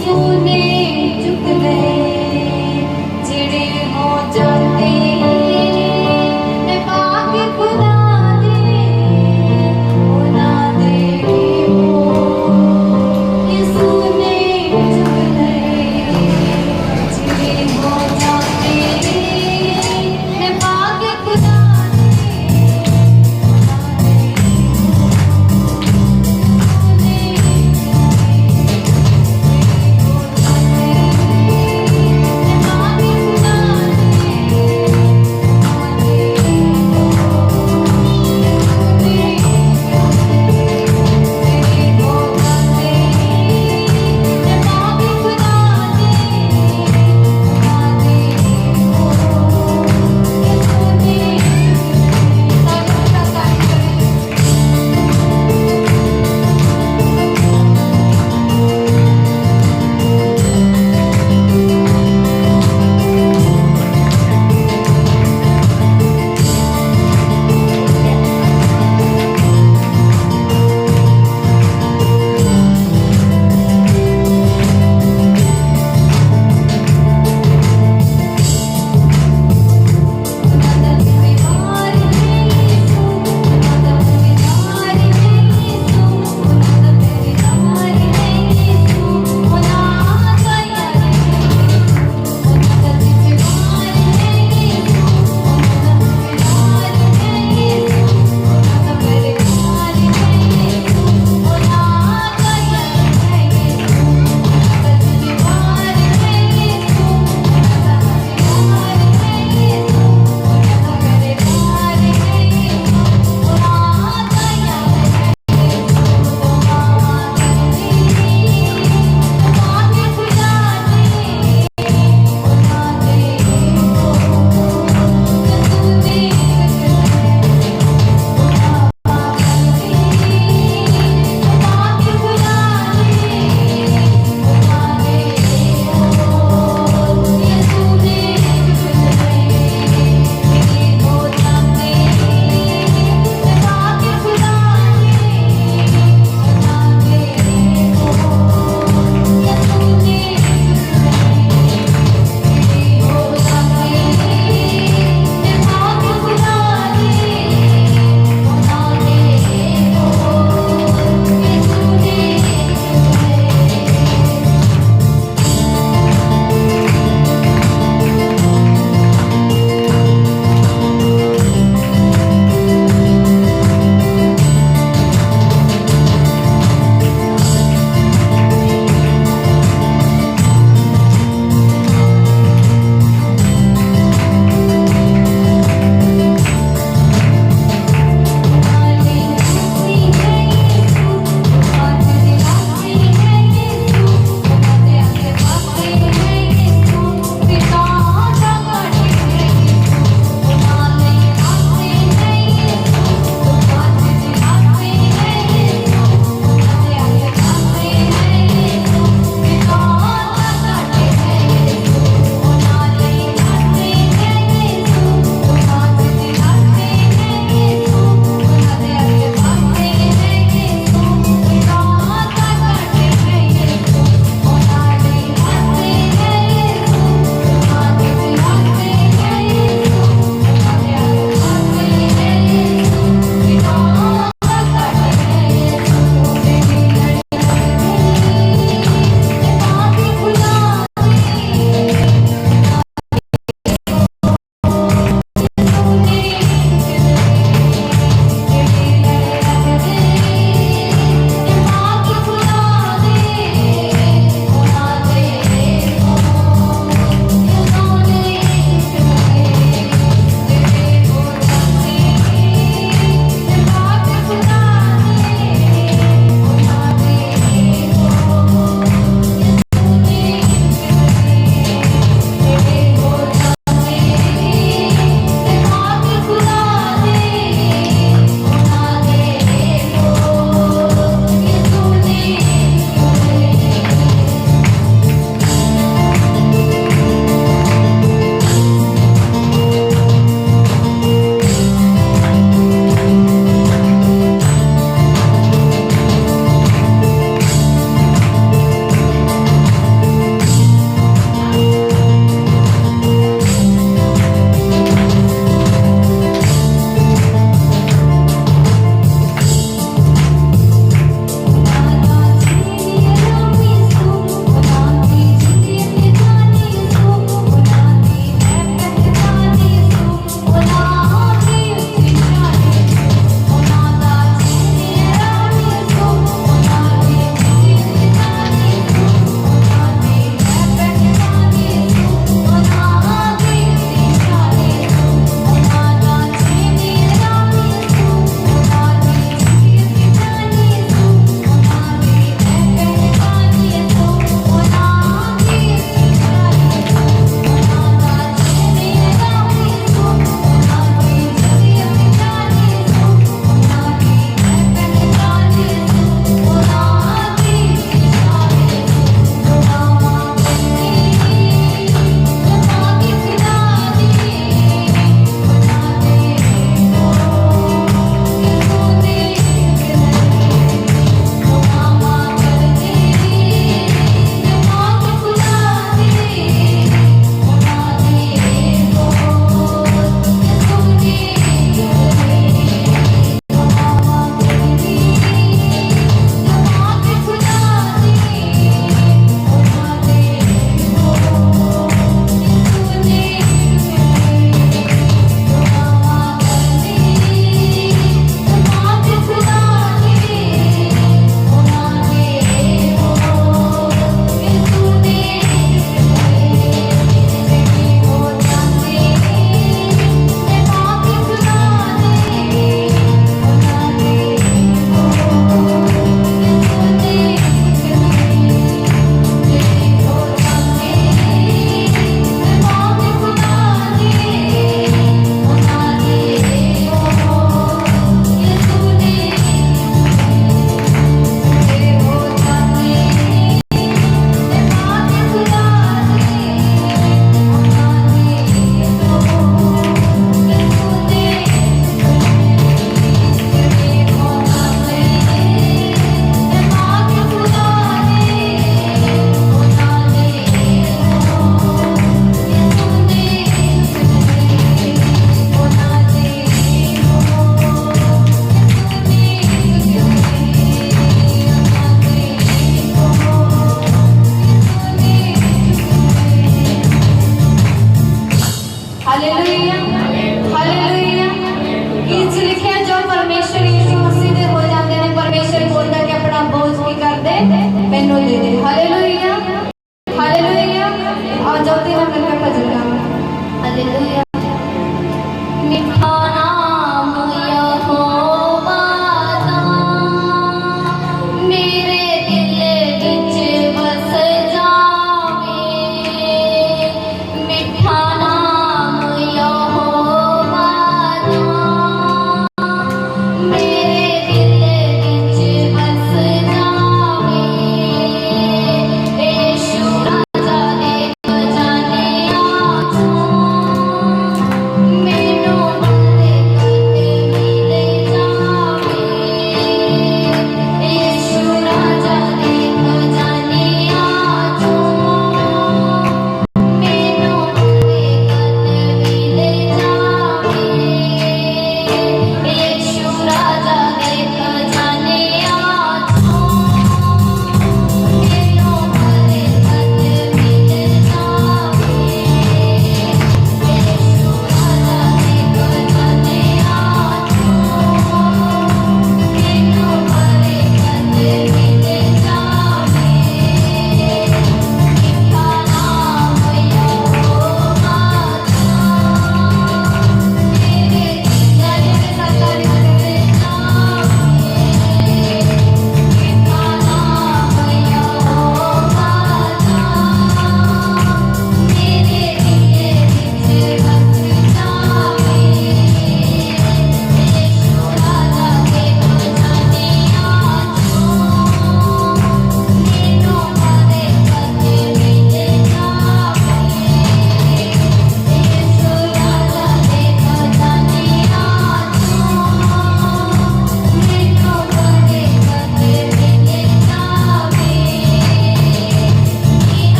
सोने चुक गए चिड़े हो जाते मैं पाक खुदा दे वो ना दे वो ये सोने चुक गए चिड़े हो जाते मैं पाक खुदा दे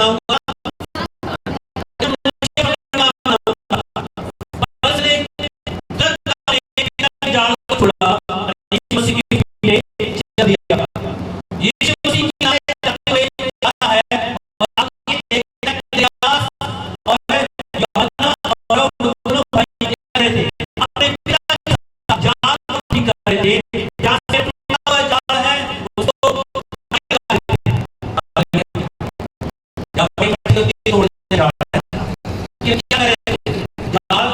बनाऊंगा, जाल को छोड़ा, यीशु मसीह के पीछे चल दिया। यीशु मसीह की आयत चलते हुए आता है और आगे देखता है और यूहन्ना और दोनों भाई कह रहे थे अपने पिता के साथ जाल को ठीक कर रहे थे, जहां से टूटा हुआ जाल है उसको तोड़ने जा रहे हैं। क्या कर रहे थे? जाल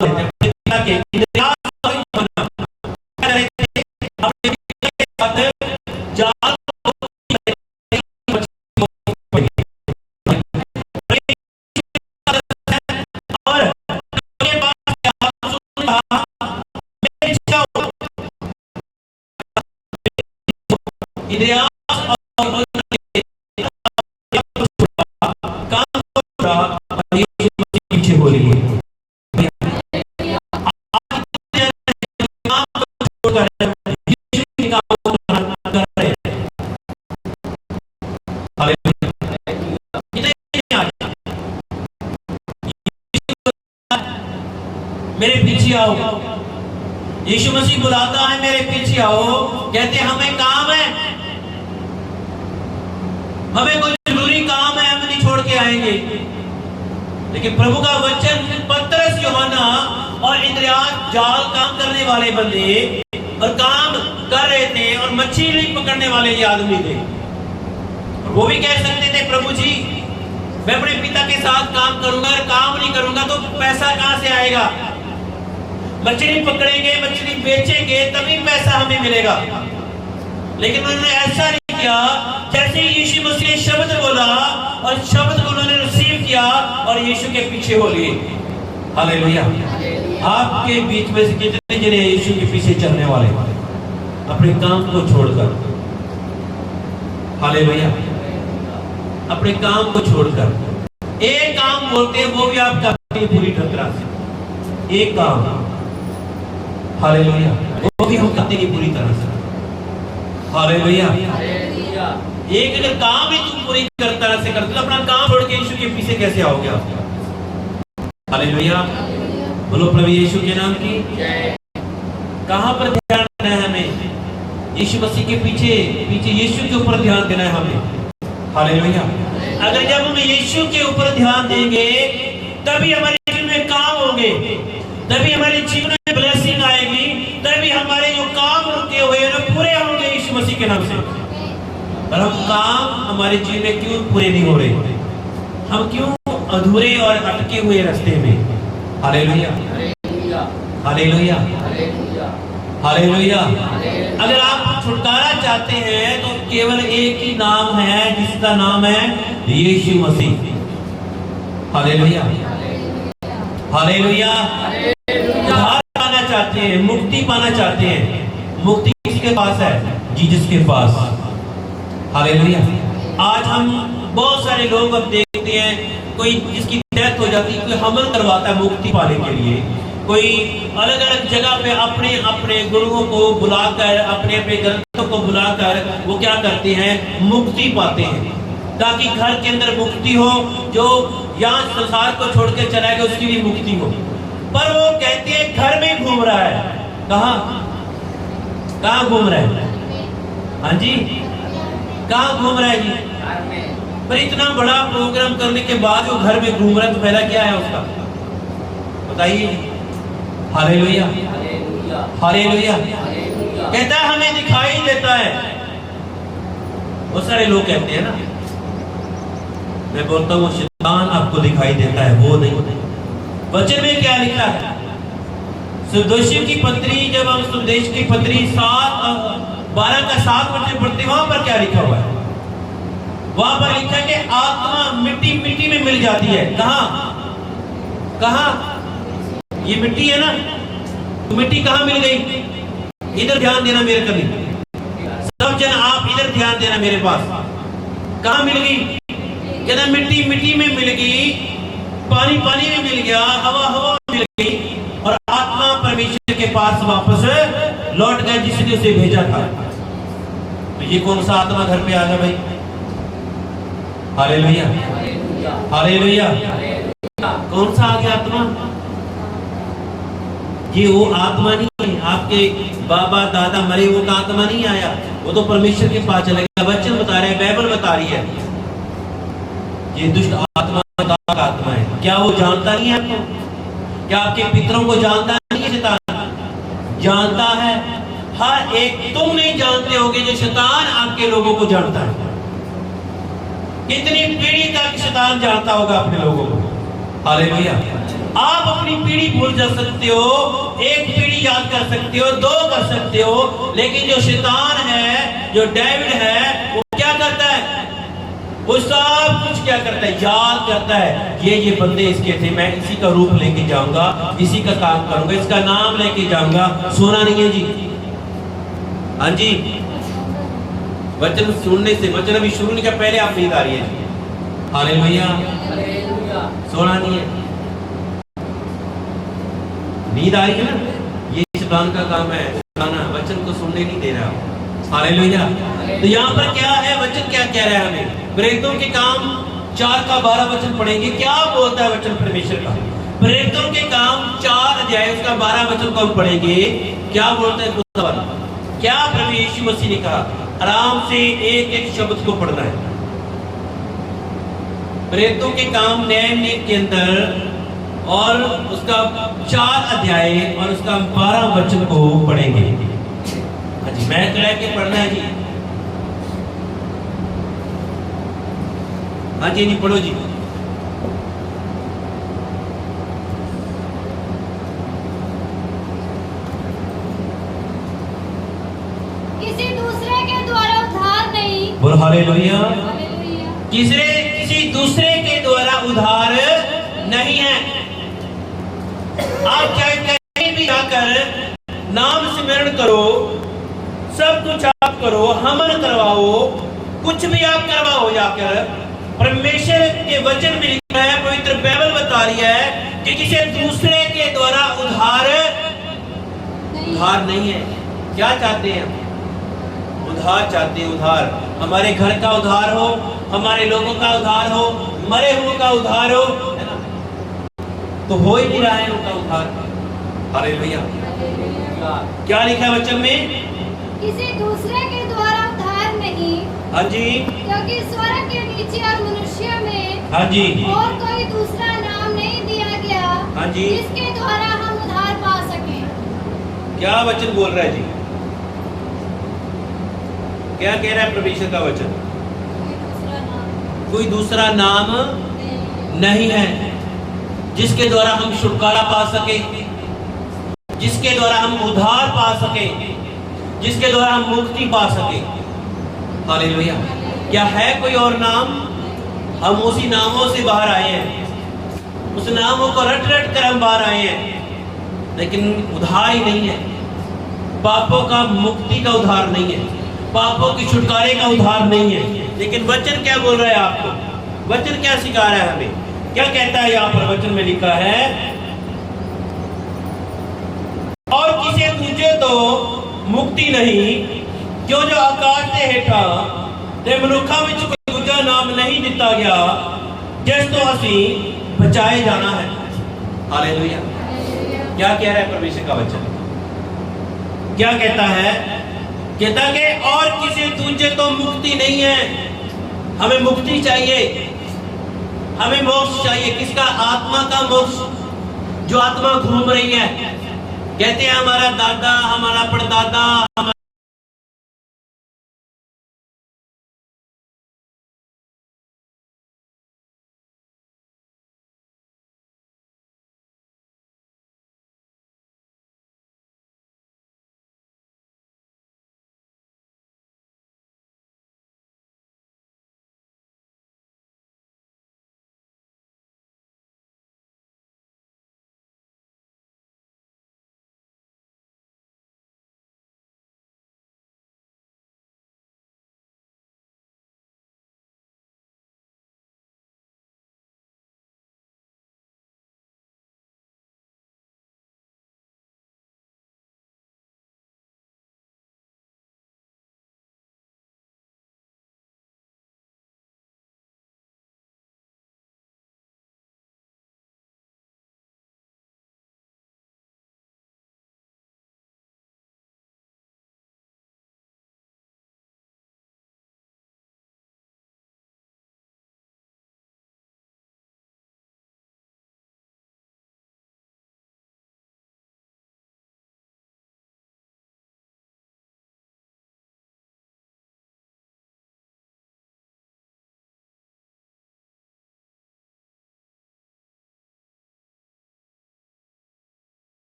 अपने पिता के पीछे हो रही है। मेरे पीछे आओ, यीशु मसीह बुलाता है मेरे पीछे आओ, कहते हमें काम है, हमें कोई जरूरी काम है, हम नहीं छोड़ के आएंगे। लेकिन प्रभु का वचन पतरस, यूहन्ना और इंद्रियास जाल काम करने वाले बंदे और काम कर रहे थे और मछली पकड़ने वाले ये आदमी थे। और वो भी कह सकते थे प्रभु जी मैं अपने पिता के साथ काम करूंगा, अगर काम नहीं करूंगा तो पैसा कहां से आएगा? मछली पकड़ेंगे, मछली बेचेंगे तभी पैसा हमें मिलेगा। लेकिन उन्होंने ऐसा नहीं किया। जैसे ही यीशु मसीह ने शब्द बोला और शब्द को उन्होंने रिसीव किया और यीशु के पीछे हो लिए। हालेलुया। आपके बीच में से कितने जने यीशु के पीछे चलने वाले अपने काम को छोड़कर? हालेलुया। अपने काम को छोड़कर एक काम बोलते हैं, वो भी आप करते हैं पूरी तरह से। एक काम, हालेलुया, वो भी हम करते हैं पूरी तरह से। हालेलुया। एक अगर काम ही तुम पूरी तरह से करते, अपना काम छोड़ के यीशु के पीछे कैसे आओगे आप? हालेलुया। बोलो प्रभु यीशु के नाम की जय। कहां पर ध्यान देना है हमें? यीशु मसीह के पीछे यीशु के ऊपर ध्यान देना है हमें। हालेलुया। अगर जब हम यीशु के ऊपर ध्यान देंगे तभी हमारे जीवन में काम होंगे, तभी हमारे जीवन में ब्लेसिंग आएगी, तभी हमारे जो काम रुके हुए हैं पूरे होंगे यीशु मसीह के नाम से। पर हम काम हमारे जीवन में क्यों पूरे नहीं हो रहे? हम क्यों अधूरे और अटके हुए रास्ते में? हालेलुया। हालेलुया। हालेलुया। अगर आप छुटकारा चाहते हैं तो केवल एक ही नाम है जिसका नाम है यीशु मसीह। हालेलुया। हालेलुया। उद्धार पाना चाहते हैं, मुक्ति पाना चाहते हैं, मुक्ति किसके पास है? जीसस के पास। हालेलुया। आज हम बहुत सारे लोग अब देखते हैं, कोई जिसकी डेथ हो जाती है, कोई हमल करवाता है मुक्ति पाने के लिए, कोई अलग अलग जगह पे अपने अपने गुरुओं को बुलाकर, अपने अपने ग्रंथों को बुलाकर वो क्या करते हैं? मुक्ति पाते हैं, ताकि घर के अंदर मुक्ति हो, जो यहाँ संसार को छोड़ के चलाएगा उसकी भी मुक्ति हो। पर वो कहते हैं घर में घूम रहा है। कहाँ कहाँ घूम रहा है? हाँ जी, कहाँ घूम रहा है जी? पर इतना बड़ा प्रोग्राम करने के बाद वो घर में घूम रहा है तो फायदा क्या है उसका? बताइए। हालेलुया। हालेलुया। कहता है हमें दिखाई देता है। बहुत सारे लोग कहते हैं ना, मैं बोलता हूँ शैतान आपको दिखाई देता है, वो नहीं। वचन में क्या लिखा है? सुदेशियों की पत्री, जब हम सुदेश की पत्री 12:7 पढ़ते, वहां पर क्या लिखा हुआ है? वहां पर लिखा है कि आत्मा मिट्टी मिट्टी में मिल जाती है। कहां कहां? ये मिट्टी है ना, तो मिट्टी कहां मिल गई? इधर ध्यान देना मेरे कभी, सब जन आप इधर ध्यान देना मेरे पास। कहां मिल गई? कहना मिट्टी मिट्टी में मिल गई, पानी पानी में मिल गया, हवा हवा में मिल गई, और आत्मा परमेश्वर के पास वापस लौट गया जिसने उसे भेजा था। तो ये कौन सा आत्मा घर पे आ गया भाई? हालेलुया। हालेलुया। कौन सा आ गया आत्मा? ये वो आत्मा नहीं है, आपके बाबा दादा मरे वो का आत्मा नहीं आया, वो तो परमेश्वर के पास चला गया। वचन बता रहे हैं, बाइबल बता रही है, ये दुष्ट आत्मा का आत्मा है। क्या वो जानता नहीं है आपको? क्या आपके पितरों को जानता नहीं है शैतान? जानता है। हर एक, तुम नहीं जानते होगे जो शैतान आपके लोगों को जानता है। कितनी पीढ़ी तक शैतान जानता होगा अपने लोगों को। हालेलुया। आप अपनी पीढ़ी भूल जा सकते हो, एक पीढ़ी याद कर सकते हो, दो कर सकते हो, लेकिन जो शैतान है, जो डेविड है, वो क्या करता है? वो सब कुछ क्या करता है? याद करता है। ये बंदे इसके थे, मैं इसी का रूप लेके जाऊंगा, इसी का काम करूंगा, इसका नाम लेके जाऊंगा। सोना नहीं है जी। हाँ जी, वचन सुनने से, वचन अभी शुरू नहीं किया, पहले आप नींद आ रही है जी। हालेलुया। सोना नहीं है, नींद आ रही है ना, ये शैतान का काम है, खाना वचन को सुनने नहीं दे रहा। हालेलुया। तो यहाँ पर क्या है, वचन क्या कह रहा है हमें? प्रेरितों के काम 4 का 12 वचन पढ़ेंगे। क्या बोलता है वचन परमेश्वर का? प्रेरितों के काम 4 अध्याय उसका 12 वचन को हम पढ़ेंगे। क्या बोलता है? क्या प्रभु यीशु मसीह ने कहा? आराम से एक एक शब्द को पढ़ना है। प्रेरितों के काम न्याय नीति के अंदर और उसका 4 अध्याय और उसका 12 वचन को पढ़ेंगे। हाँ जी, मैं तो के पढ़ना है जी। हाँ जी, नहीं पढ़ो जी। किसी दूसरे के द्वारा उद्धार नहीं। बोल हालेलुया। हालेलुया। किसी दूसरे के द्वारा उद्धार नहीं है। आप चाहे कहीं भी जाकर नाम स्मरण करो, सब कुछ आप करो, हवन करवाओ, कुछ भी आप करवाओ जाकर, परमेश्वर के वचन में लिखा है, पवित्र बाइबल बता रही है कि किसी दूसरे के द्वारा उद्धार नहीं है। क्या चाहते हैं? उद्धार चाहते हैं। उद्धार, हमारे घर का उद्धार हो, हमारे लोगों का उद्धार हो, मरे हुए का उद्धार हो, है ना? तो हो ही नहीं रहा है उनका उद्धार। हालेलुया। क्या लिखा है वचन में? किसी दूसरे के द्वारा उद्धार नहीं। हाँ जी। क्योंकि स्वर्ग के नीचे और मनुष्य में हाँ जी और कोई दूसरा नाम नहीं दिया गया, हाँ जी, जिसके द्वारा हम उद्धार पा सके। क्या वचन बोल रहा है जी? क्या कह रहा है परमेश्वर का वचन? कोई दूसरा नाम नहीं है जिसके द्वारा हम छुटकारा पा सके, जिसके द्वारा हम उद्धार पा सके, जिसके द्वारा हम मुक्ति पा सके। हालेलुया। क्या है कोई और नाम? हम उसी नामों से बाहर आए हैं, उस नामों को रट रट कर हम बाहर आए हैं, लेकिन उद्धार ही नहीं है। पापों का मुक्ति का उद्धार नहीं है, पापों की छुटकारे का उद्धार नहीं है। लेकिन वचन क्या बोल रहा है आपको? वचन क्या सिखा रहा है हमें? क्या कहता है यहाँ पर वचन में लिखा है? और किसी दूजे तो मुक्ति नहीं, क्यों जो आकाश से हेठा ते मनुखा में कोई दूजा नाम नहीं दिता गया, जिस तो असी बचाए जाना है। हालेलुया। क्या कह रहा है परमेश्वर का वचन? क्या कहता है? कहता कि और किसी दूजे तो मुक्ति नहीं है। हमें मुक्ति चाहिए, हमें मोक्ष चाहिए। किसका? आत्मा का मोक्ष। जो आत्मा घूम रही है, कहते हैं हमारा दादा, हमारा परदादा,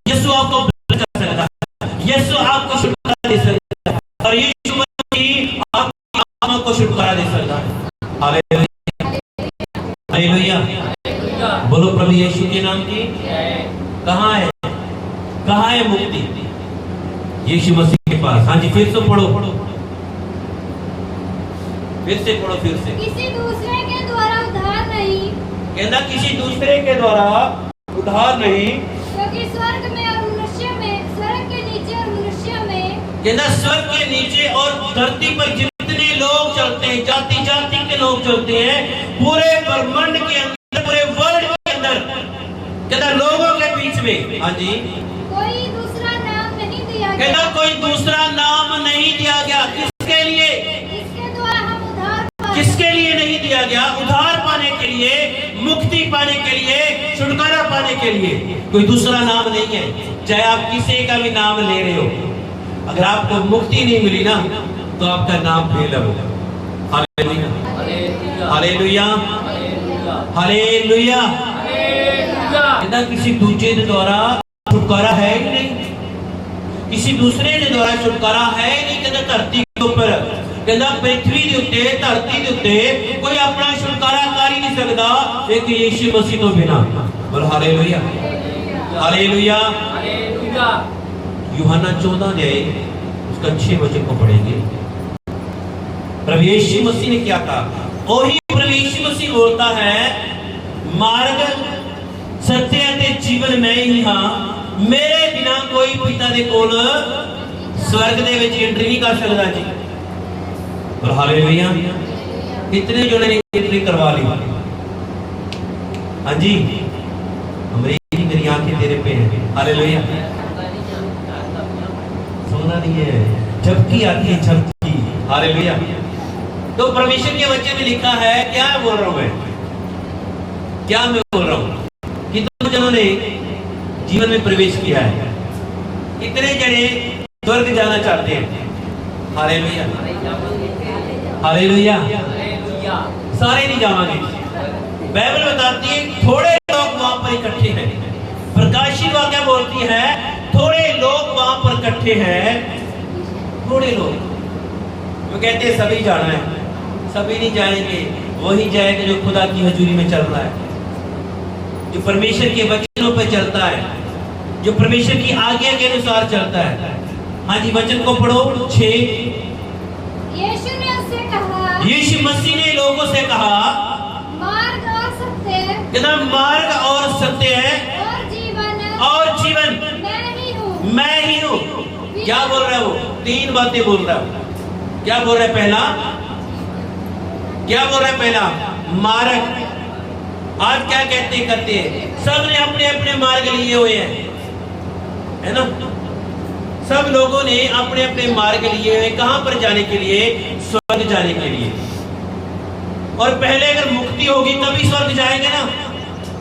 यीशु आपको ब्लेस कर सकता है, यीशु आपको छुटकारा दे सकता है, और यीशु मसीह आपकी आत्मा को छुटकारा दे सकता है। Hallelujah, hallelujah. बोलो प्रभु यीशु के नाम की। कहाँ है मुक्ति? यीशु मसीह के पास। हाँ जी, फिर से पढ़ो, फिर से पढ़ो, फिर से। किसी दूसरे के द्वारा उद्धार नहीं, कहना किसी दूसरे के द्वारा उद्धार नहीं, क्योंकि स्वर्ग में और मनुष्य में, स्वर्ग के नीचे और मनुष्य में, कहना स्वर्ग के नीचे और धरती पर जितने लोग चलते हैं, जाति जाति के लोग चलते हैं, पूरे ब्रह्मांड के अंदर, पूरे वर्ल्ड के अंदर, कहना लोगों के बीच में, हाँ जी, कोई दूसरा नाम नहीं दिया कहना गया, कोई दूसरा नाम नहीं दिया गया। किसके लिए? जिसके द्वारा हम उद्धार पाएं। किसके लिए नहीं दिया गया? उद्धार पाने के लिए, मुक्ति पाने के लिए, छुटकारा पाने के लिए। कोई दूसरा नाम नहीं है। चाहे आप किसी का भी नाम ले रहे हो, अगर आपको मुक्ति नहीं मिली ना, तो आपका नाम फेल हो। Hallelujah, hallelujah, hallelujah. कहना किसी दूसरे के द्वारा छुटकारा है ही नहीं, किसी दूसरे के द्वारा छुटकारा है ही नहीं। कहना धरती के ऊपर, कहना पृथ्वी के उत्ते, धरती के उत्ते कोई अपना छुटकारा कर ही नहीं सकता एक यीशु मसीह तो बिना। बोल हालेलुया, हालेलुया। यूहन्ना 14 अध्याय उसका 6 वचन को पढ़ेंगे। प्रभु यीशु मसीह ने क्या कहा? वही प्रभु यीशु मसीह बोलता है, मार्ग सत्य ते जीवन मैं ही हां, मेरे बिना कोई पिता दे कोल स्वर्ग दे विच एंट्री नहीं कर सकता जी। और हालेलुया। कितने जोड़े ने एंट्री करवा ली? हाँ जी, अमरीकी मेरी आंखें तेरे पे हैं। हालेलुया। सोना नहीं है, झपकी आती है, झपकी। हालेलुया। तो परमेश्वर के वचन में लिखा है, क्या बोल रहा हूं मैं, क्या मैं बोल रहा हूं? कितने जनों ने जीवन में प्रवेश किया है? कितने जने स्वर्ग जाना चाहते हैं? Hallelujah, hallelujah. सारे नहीं जाएंगे। बाइबल बताती है थोड़े लोग वहां पर इकट्ठे हैं। प्रकाशित वाक्य बोलती है थोड़े लोग वहां पर इकट्ठे हैं। थोड़े लोग, वो कहते हैं सभी जाना है, सभी नहीं जाएंगे। वही जाएगा जो खुदा की हजूरी में चल रहा है, जो परमेश्वर के वचनों पर चलता है, जो परमेश्वर की आज्ञा के अनुसार चलता है। हाँ जी, वचन को पढ़ो। 6 यीशु ने उससे कहा, यीशु मसीह ने लोगों से कहा, मार्ग और सत्य, कहना मार्ग और सत्य है और जीवन मैं ही हूँ। क्या बोल रहा है वो? 3 बातें बोल रहा है। क्या बोल रहा है? पहला, क्या बोल रहा है? पहला मार्ग। आज क्या कहते करते हैं, सब ने अपने अपने मार्ग लिए हुए हैं, है ना? सब लोगों ने अपने अपने मार्ग लिए हुए। कहां पर जाने के लिए? स्वर्ग जाने के लिए। और पहले अगर मुक्ति होगी तभी स्वर्ग जाएंगे ना।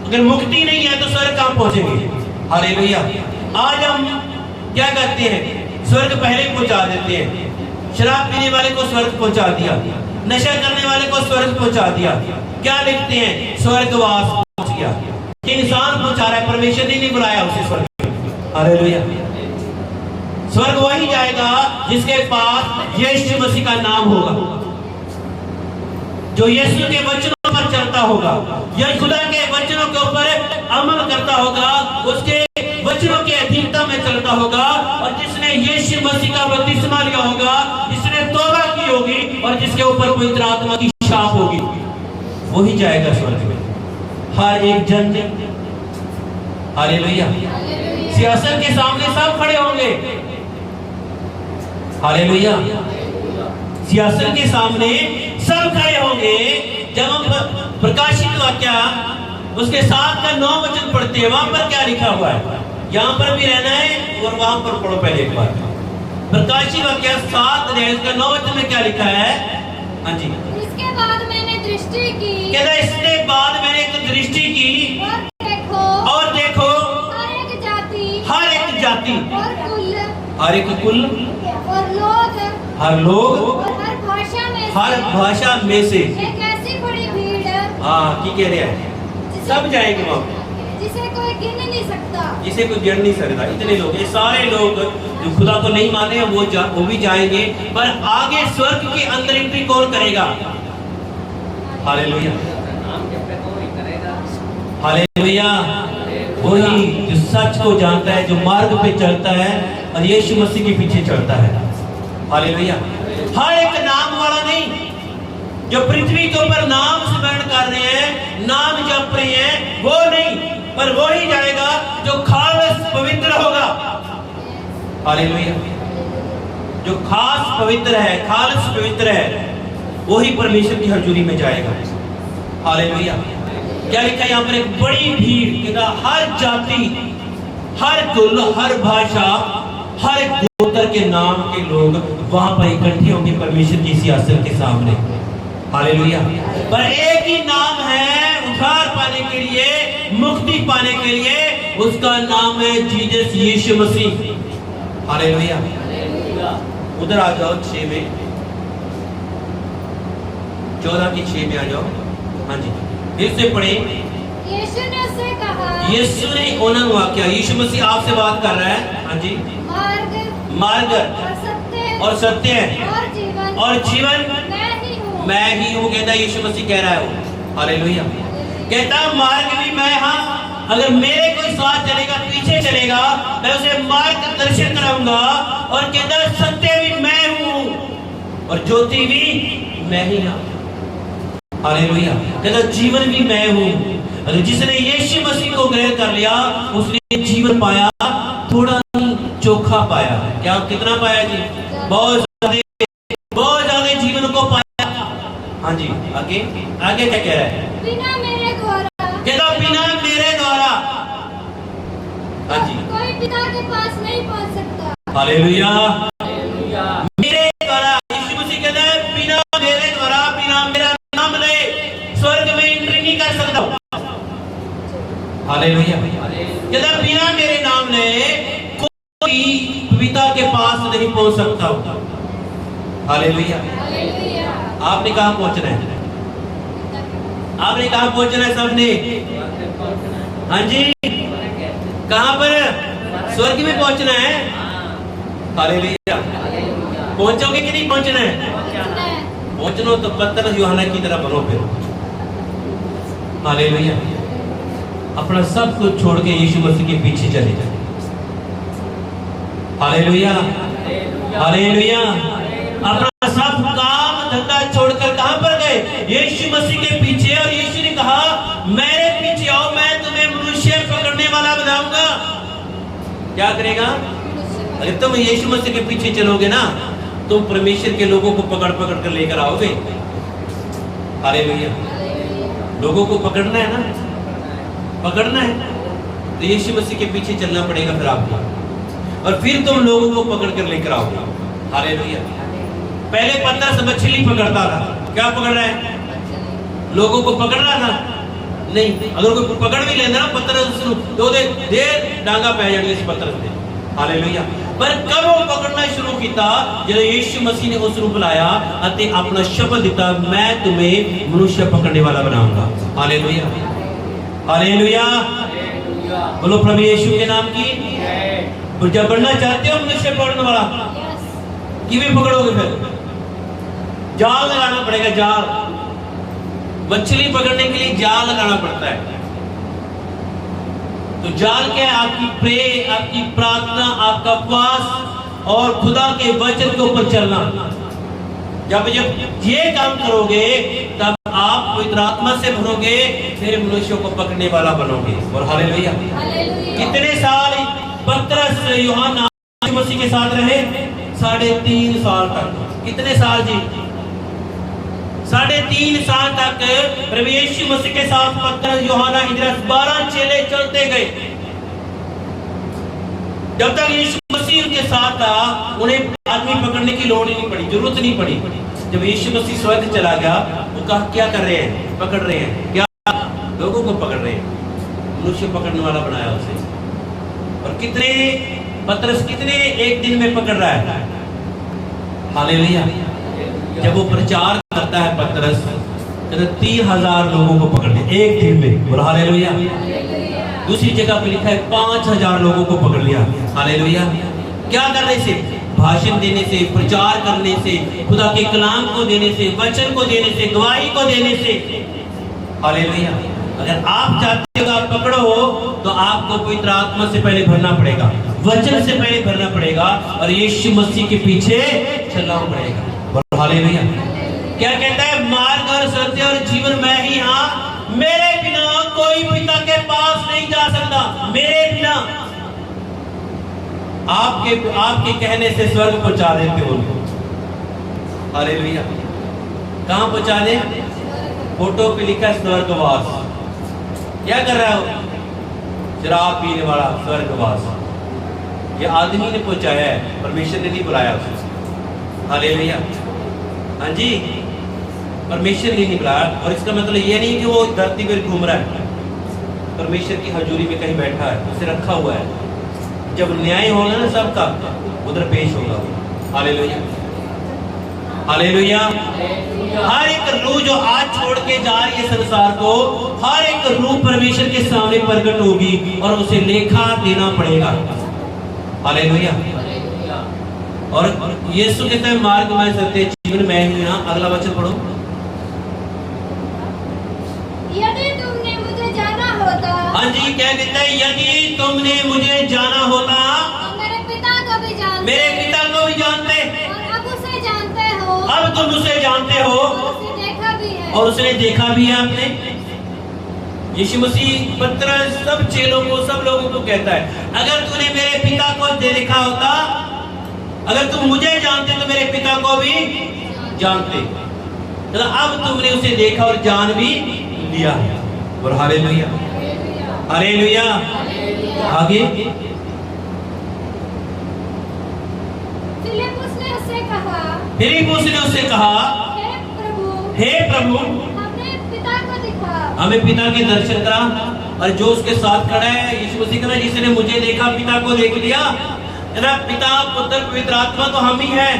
अगर मुक्ति नहीं है तो स्वर्ग कहां पहुंचेंगे? हालेलुया। आज हम क्या करते हैं? स्वर्ग पहले पहुंचा देते हैं। शराब पीने वाले को स्वर्ग पहुंचा दिया, नशा करने वाले को स्वर्ग पहुंचा दिया। क्या लिखते हैं? स्वर्गवास पहुंच गया। इंसान पहुंचा रहा है, परमेश्वर ने नहीं बुलाया उसे स्वर्ग। हालेलुया। स्वर्ग वही जाएगा जिसके पास यीशु मसीह का नाम होगा, जो यीशु के वचनों पर चलता होगा, या खुदा के वचनों के ऊपर अमल करता होगा, उसके वचनों के अधीनता में चलता होगा, और जिसने यीशु मसीह का बपतिस्मा लिया होगा, जिसने तौबा की होगी, और जिसके ऊपर पवित्र आत्मा की छाप होगी, वही जाएगा स्वर्ग में। हर एक जन। हालेलुया। सियासत के सामने सब खड़े होंगे। हालेलुया। सियासत के सामने सब खड़े होंगे। जब हम प्रकाशित वाक्य उसके 7 का 9 वचन पढ़ते हैं, वहां पर क्या लिखा हुआ है? यहाँ पर भी रहना है और वहां पर पढ़ो पहले एक बार। प्रकाशित वाक्य 7 अध्याय उसका 9 वचन में क्या लिखा है? हाँ जी। इसके बाद मैंने दृष्टि की, कहता इसके बाद मैंने एक दृष्टि की, और देखो हर एक जाति, हर एक जाति, और कुल, हर एक कुल, और लोग, हर लोग, और हर भाषा में में से एक ऐसी बड़ी भीड़ हाँ की कह रहे हैं सब जाएंगे वहाँ, जिसे कोई गिन नहीं सकता, जिसे कोई गिन नहीं सकता। इतने लोग, ये सारे लोग जो खुदा को नहीं माने हैं वो भी जाएंगे, पर आगे स्वर्ग के अंदर एंट्री कौन करेगा? Hallelujah, hallelujah. वही जो सच को जानता है, जो मार्ग पे चलता है और यीशु मसीह के पीछे चलता है। हालेलुया। हर एक नाम वाला नहीं, जो पृथ्वी के ऊपर नाम स्मरण कर रहे हैं, नाम जप रहे हैं, वो नहीं, पर वो ही जाएगा जो खास पवित्र होगा। हालेलुया। जो खास पवित्र है, खालिस पवित्र है, वही परमेश्वर की हजूरी में जाएगा। हालेलुया। क्या लिखा है यहाँ पर? एक बड़ी भीड़, हर जाति, हर कुल, हर भाषा, हर गोत्र के नाम के लोग वहां पर इकट्ठे होंगे परमेश्वर की सियासत के सामने। हालेलुया। पर एक ही नाम है उद्धार पाने के लिए, मुक्ति पाने के लिए, उसका नाम है जीसस, यीशु मसीह। हालेलुया। उधर आ जाओ 6 में, 14 की 6 में आ जाओ। हाँ जी, फिर से पढ़े। यीशु ने उससे कहा, यीशु ने उन्होंने वाक्य, यीशु मसीह आपसे बात कर रहा है। हाँ जी, मार्ग और सत्य और जीवन मैं ही हूँ, कहता यीशु मसीह कह रहा है वो। हालेलुया। कहता मार्ग भी मैं, हाँ, अगर मेरे कोई साथ चलेगा, पीछे चलेगा, मैं उसे मार्ग दर्शन कराऊंगा। और कहता सत्य भी मैं हूँ और ज्योति भी मैं ही हूँ। हालेलुया। कहता जीवन भी मैं हूँ। अगर जिसने यीशु मसीह को ग्रहण कर लिया, उसने जीवन पाया, थोड़ा नहीं चोखा पाया। क्या कितना पाया जी? बहुत ज्यादा जीवन को पाया। हाँ जी, आगे आगे क्या कह रहा है? बिना मेरे द्वारा, कहता बिना मेरे द्वारा, हाँ जी, कोई पिता के पास नहीं पहुंच सकता। हालेलुया। मेरे द्वारा, यीशु मसीह कहता है बिना मेरे द्वारा, बिना मेरा नाम ले स्वर्ग में एंट्री नहीं कर सकता। हालेलुया। कहता बिना मेरे नाम ले कोई पिता के पास नहीं पहुंच सकता। हालेलुया। आपने कहाँ पहुंचना है? आपने कहाँ पहुंचना है? सबने, हाँ जी, कहाँ पर? स्वर्ग में पहुंचना है। हालेलुया। पहुंचोगे कि नहीं पहुंचना है? पहुंचना तो पत्थर यूहन्ना की तरह बनो फिर। हालेलुया। अपना सब कुछ छोड़ के यीशु मसीह के पीछे चले जाए। Hallelujah, hallelujah. अपना सब काम धंधा छोड़कर कहां पर गए? यीशु मसीह के पीछे। और यीशु ने कहा मेरे पीछे आओ, मैं तुम्हें मनुष्य पकड़ने वाला बनाऊंगा। क्या करेगा? अगर तुम यीशु मसीह के पीछे चलोगे ना, तुम परमेश्वर के लोगों को पकड़ पकड़ कर लेकर आओगे। हालेलुया। लोगों को पकड़ना है ना, पकड़ना है तो यीशु मसीह के पीछे चलना पड़ेगा फिर आपको, और फिर तुम लोगों को पकड़ कर लेकर आओगे। हालेलुया। पहले पतरस मछली पकड़ता था, क्या पकड़ रहा है? लोगों को पकड़ रहा था? नहीं। अगर कोई पकड़ भी लेना ना पतरस तो दे डांगा पै जाएगी इस पतरस ने। हालेलुया। पर कब वो पकड़ना शुरू किया? जब यीशु मसीह ने उस रूप लाया अते अपना शब्द दिता, मैं तुम्हें मनुष्य पकड़ने वाला बनाऊंगा। Hallelujah, hallelujah. बोलो प्रभु यीशु के नाम की। तो जब बनना चाहते हो मनुष्य पकड़ने वाला, किਵੇਂ पकड़ोगे? फिर जाल लगाना पड़ेगा। जाल, मछली पकड़ने के लिए जाल लगाना पड़ता है। तो जाल क्या है? आपकी प्रे, आपकी प्रार्थना, आपका उपवास और खुदा के वचन के ऊपर चलना। जब ये काम करोगे तब आप पवित्र आत्मा से भरोगे, फिर मनुष्यों को पकड़ने वाला बनोगे। और हालेलुया। कितने साल पतरस यूहन्ना मसीह के साथ रहे? 3.5 साल तक। कितने साल जी? 3.5 साल तक प्रभु यीशु मसीह के साथ पतरस, यूहन्ना, इद्रिस 12 चेले चलते गए। जब तक यीशु मसीह उनके साथ था, उन्हें आदमी पकड़ने की लोड़ ही नहीं पड़ी, जरूरत नहीं पड़ी। जब यीशु मसीह स्वर्ग चला गया, वो कहा क्या कर रहे हैं? पकड़ रहे हैं। क्या? लोगों को पकड़ रहे हैं। मनुष्य पकड़ने वाला बनाया उसे। और कितने पतरस कितने एक दिन में पकड़ रहा है? हालेलुया। जब वो प्रचार करता है पतरस, 30,000 लोगों को पकड़ लिया एक दिन में। बोला हालेलुया। दूसरी जगह पे लिखा है 5,000 लोगों को पकड़ लिया। हालेलुया। क्या करने से? भाषण देने से, प्रचार करने से, खुदा के कलाम को देने से, वचन को देने से, गवाही को देने से। हालेलुया। अगर आप चाहते हो आप पकड़ो तो आपको पवित्र आत्मा से पहले भरना पड़ेगा, वचन से पहले भरना पड़ेगा और यीशु मसीह के पीछे चलना पड़ेगा। हालेलुया। क्या कहता है? मार्ग और सत्य और जीवन मैं ही, हाँ, मेरे बिना कोई पिता के पास नहीं जा सकता। मेरे बिना आपके कहने से स्वर्ग पहुंचा देते हो। हालेलुया। कहां पहुंचा दे? फोटो पे लिखा है स्वर्गवास। क्या कर रहा हो? शराब पीने वाला स्वर्गवास। ये आदमी ने पहुंचाया है, परमेश्वर ने नहीं बुलाया उसे। हालेलुया। हाँ जी, परमेश्वर ने नहीं बुलाया। और इसका मतलब ये नहीं कि वो धरती पर घूम रहा है, परमेश्वर की हजूरी में कहीं बैठा है, उसे रखा हुआ है। जब न्याय होगा ना सबका, उधर पेश होगा। हालेलुया। हालेलुया। हर एक रूह जो आज छोड़ के जा रही है संसार को, हर एक रूह परमेश्वर के सामने प्रकट होगी और उसे लेखा देना पड़ेगा। हालेलुया। और यीशु कहता है मार्ग मैं सत्य जीवन मैं ही हूं। अगला वचन पढ़ो। यदि तुमने मुझे जाना होता। हाँ जी, क्या कहता है? यदि तुमने मुझे जाना होता तो मेरे पिता को भी जानते। मेरे पिता को भी जानते। और अब उसे जानते हो। अब तुम उसे जानते हो और उसे देखा भी है। और उसने देखा भी है आपने। यीशु मसीह पतरस सब चेलों को, सब लोगों को कहता है, अगर तूने मेरे पिता को देखा होता, अगर तुम मुझे जानते तो मेरे पिता को भी जानते। तो अब तुमने उसे देखा और जान भी लिया। और हालेलुया। हालेलुया। आगे फिलिप्पुस ने उससे कहा, फिलिप्पुस ने उससे कहा, हे प्रभु हमें पिता को दिखा। हमें पिता के दर्शन करा। और जो उसके साथ खड़ा है यीशु मसीह कहना, जिसने मुझे देखा पिता को देख लिया। ना पिता पुत्र पवित्र आत्मा तो हम ही है।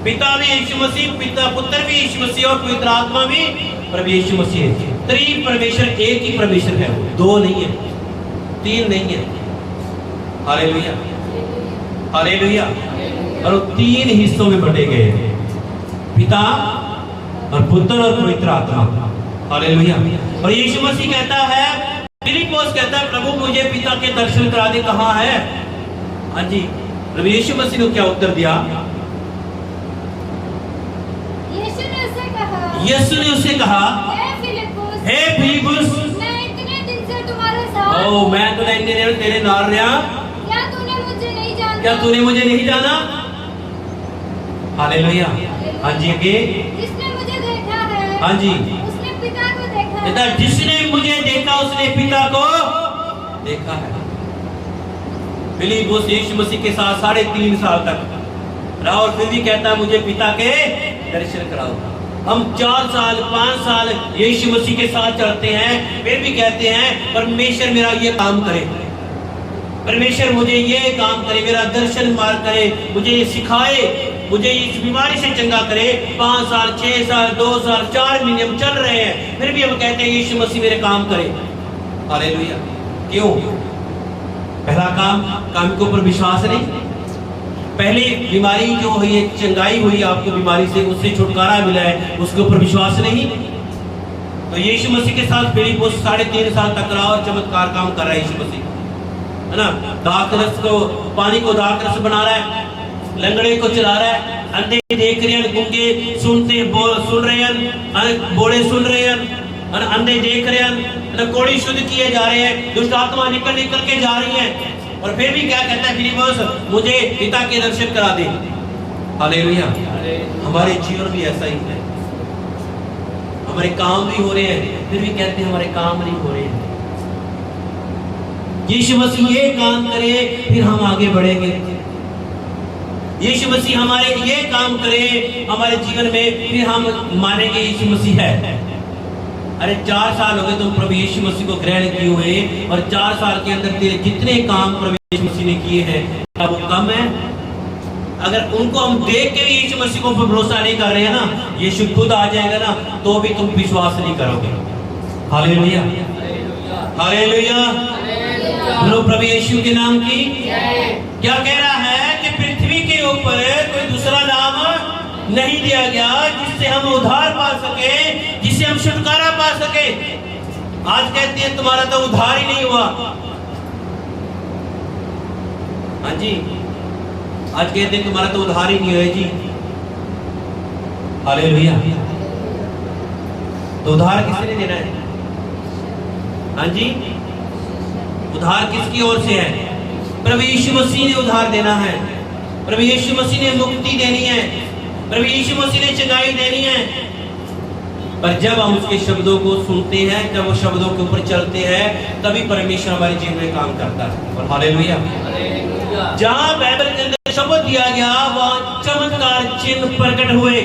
पिता भी यीशु मसीह, पिता पुत्र भी यीशु मसीह और पवित्र आत्मा भी प्रभु यीशु मसीह है। त्रिन परमेश्वर एक ही परमेश्वर है, दो नहीं है, तीन नहीं है। हालेलुया। हालेलुया। और तीन हिस्सों में बटे गए, पिता और पुत्र और पवित्र आत्मा। हालेलुया। और यीशु मसीह कहता है, फिलिप्पुस कहता है, प्रभु मुझे पिता के दर्शन करा दे, कहाँ है? हाँ जी, प्रभु यीशु मसीह ने क्या उत्तर दिया? यीशु ने उससे कहा, हे फिलिप्पुस मैं इतने दिन से तुम्हारे साथ। ओ मैं तो तेरे नाल रहा। क्या तूने मुझे नहीं जाना? क्या तूने मुझे नहीं जाना? हालेलुया। हाँ जी, आगे। जिसने मुझे देखा है, हाँ जी, उसने पिता को देखा है। कहता जिसने मुझे देखा उसने पिता को देखा है। फिलिप्पुस यीशु मसीह के साथ 3.5 साल तक रहा और फिर भी कहता मुझे पिता के दर्शन कराओ। हम 4 साल 5 साल यीशु मसीह के साथ चलते हैं, फिर भी कहते हैं परमेश्वर मेरा ये काम करे, परमेश्वर मुझे ये काम करे, मेरा दर्शन मार करे, मुझे ये सिखाए, मुझे इस बीमारी से चंगा करे। 5 साल 6 साल 2 साल 4 महीने हम चल रहे हैं, फिर भी हम कहते हैं यीशु मसीह मेरे काम करे। हालेलुया। क्यों? पहला काम के ऊपर विश्वास नहीं। पहले बीमारी जो हुई है, चंगाई हुई आपको बीमारी से, उससे छुटकारा मिला है, उसके ऊपर विश्वास नहीं। तो यीशु मसीह के साथ फिलिप्पुस 3.5 साल तक रहा और चमत्कार काम कर रहा है यीशु मसीह, है ना। दाखरस को, पानी को दाखरस बना रहा है, लंगड़े को चला रहा है, अंधे देख रहे हैं, गूंगे सुन रहे हैं, बोले सुन रहे हैं, अंधे देख रहे हैं, कोड़ी शुद्ध किए जा रहे हैं, दुष्ट आत्मा निकल के जा रही है। और फिर भी क्या कहता है फिलिप्पुस, मुझे पिता के दर्शन करा दे। हालेलुया। हमारे जीवन भी ऐसा ही है, हमारे काम भी हो रहे हैं, फिर भी कहते हैं हमारे काम नहीं हो रहे हैं। यीशु मसीह ये काम करे फिर हम आगे बढ़ेंगे। यीशु मसीह हमारे ये काम करे हमारे जीवन में, फिर हम मानेंगे यीशु मसीह है। अरे 4 साल हो गए तुम प्रभु यीशु मसीह को ग्रहण किए हुए, और 4 साल के अंदर तेरे जितने काम प्रभु यीशु मसीह ने किए हैं क्या वो कम है? अगर उनको हम देख के भी यीशु मसीह को भरोसा नहीं कर रहे हैं ना, यीशु खुद आ जाएगा ना, तो भी तुम विश्वास नहीं करोगे। हालेलुया, हालेलुया, बोलो प्रभु यीशु के नाम की। क्या कह रहा है कि पृथ्वी के ऊपर कोई दूसरा नाम नहीं दिया गया जिससे हम उद्धार पा सके, जिससे हम छुटकारा पा सके। आज कहते हैं तुम्हारा तो उद्धार ही नहीं हुआ। हाँ जी, आज कहते हैं तुम्हारा तो उद्धार ही नहीं हुआ जी। हालेलुया। तो उद्धार किसने देना है? हाँ जी, उद्धार किसकी ओर से है? प्रभु यीशु मसीह ने उद्धार देना है। प्रभु यीशु मसीह ने मुक्ति देनी है। प्रभु यीशु मसीह ने चंगाई देनी है। पर जब हम उसके शब्दों को सुनते हैं, जब वो शब्दों के ऊपर चलते हैं, तभी परमेश्वर हमारे जीवन में काम करता है। और हालेलुया। जहाँ बाइबल के अंदर शब्द दिया गया वहाँ चमत्कार चिन्ह प्रकट हुए।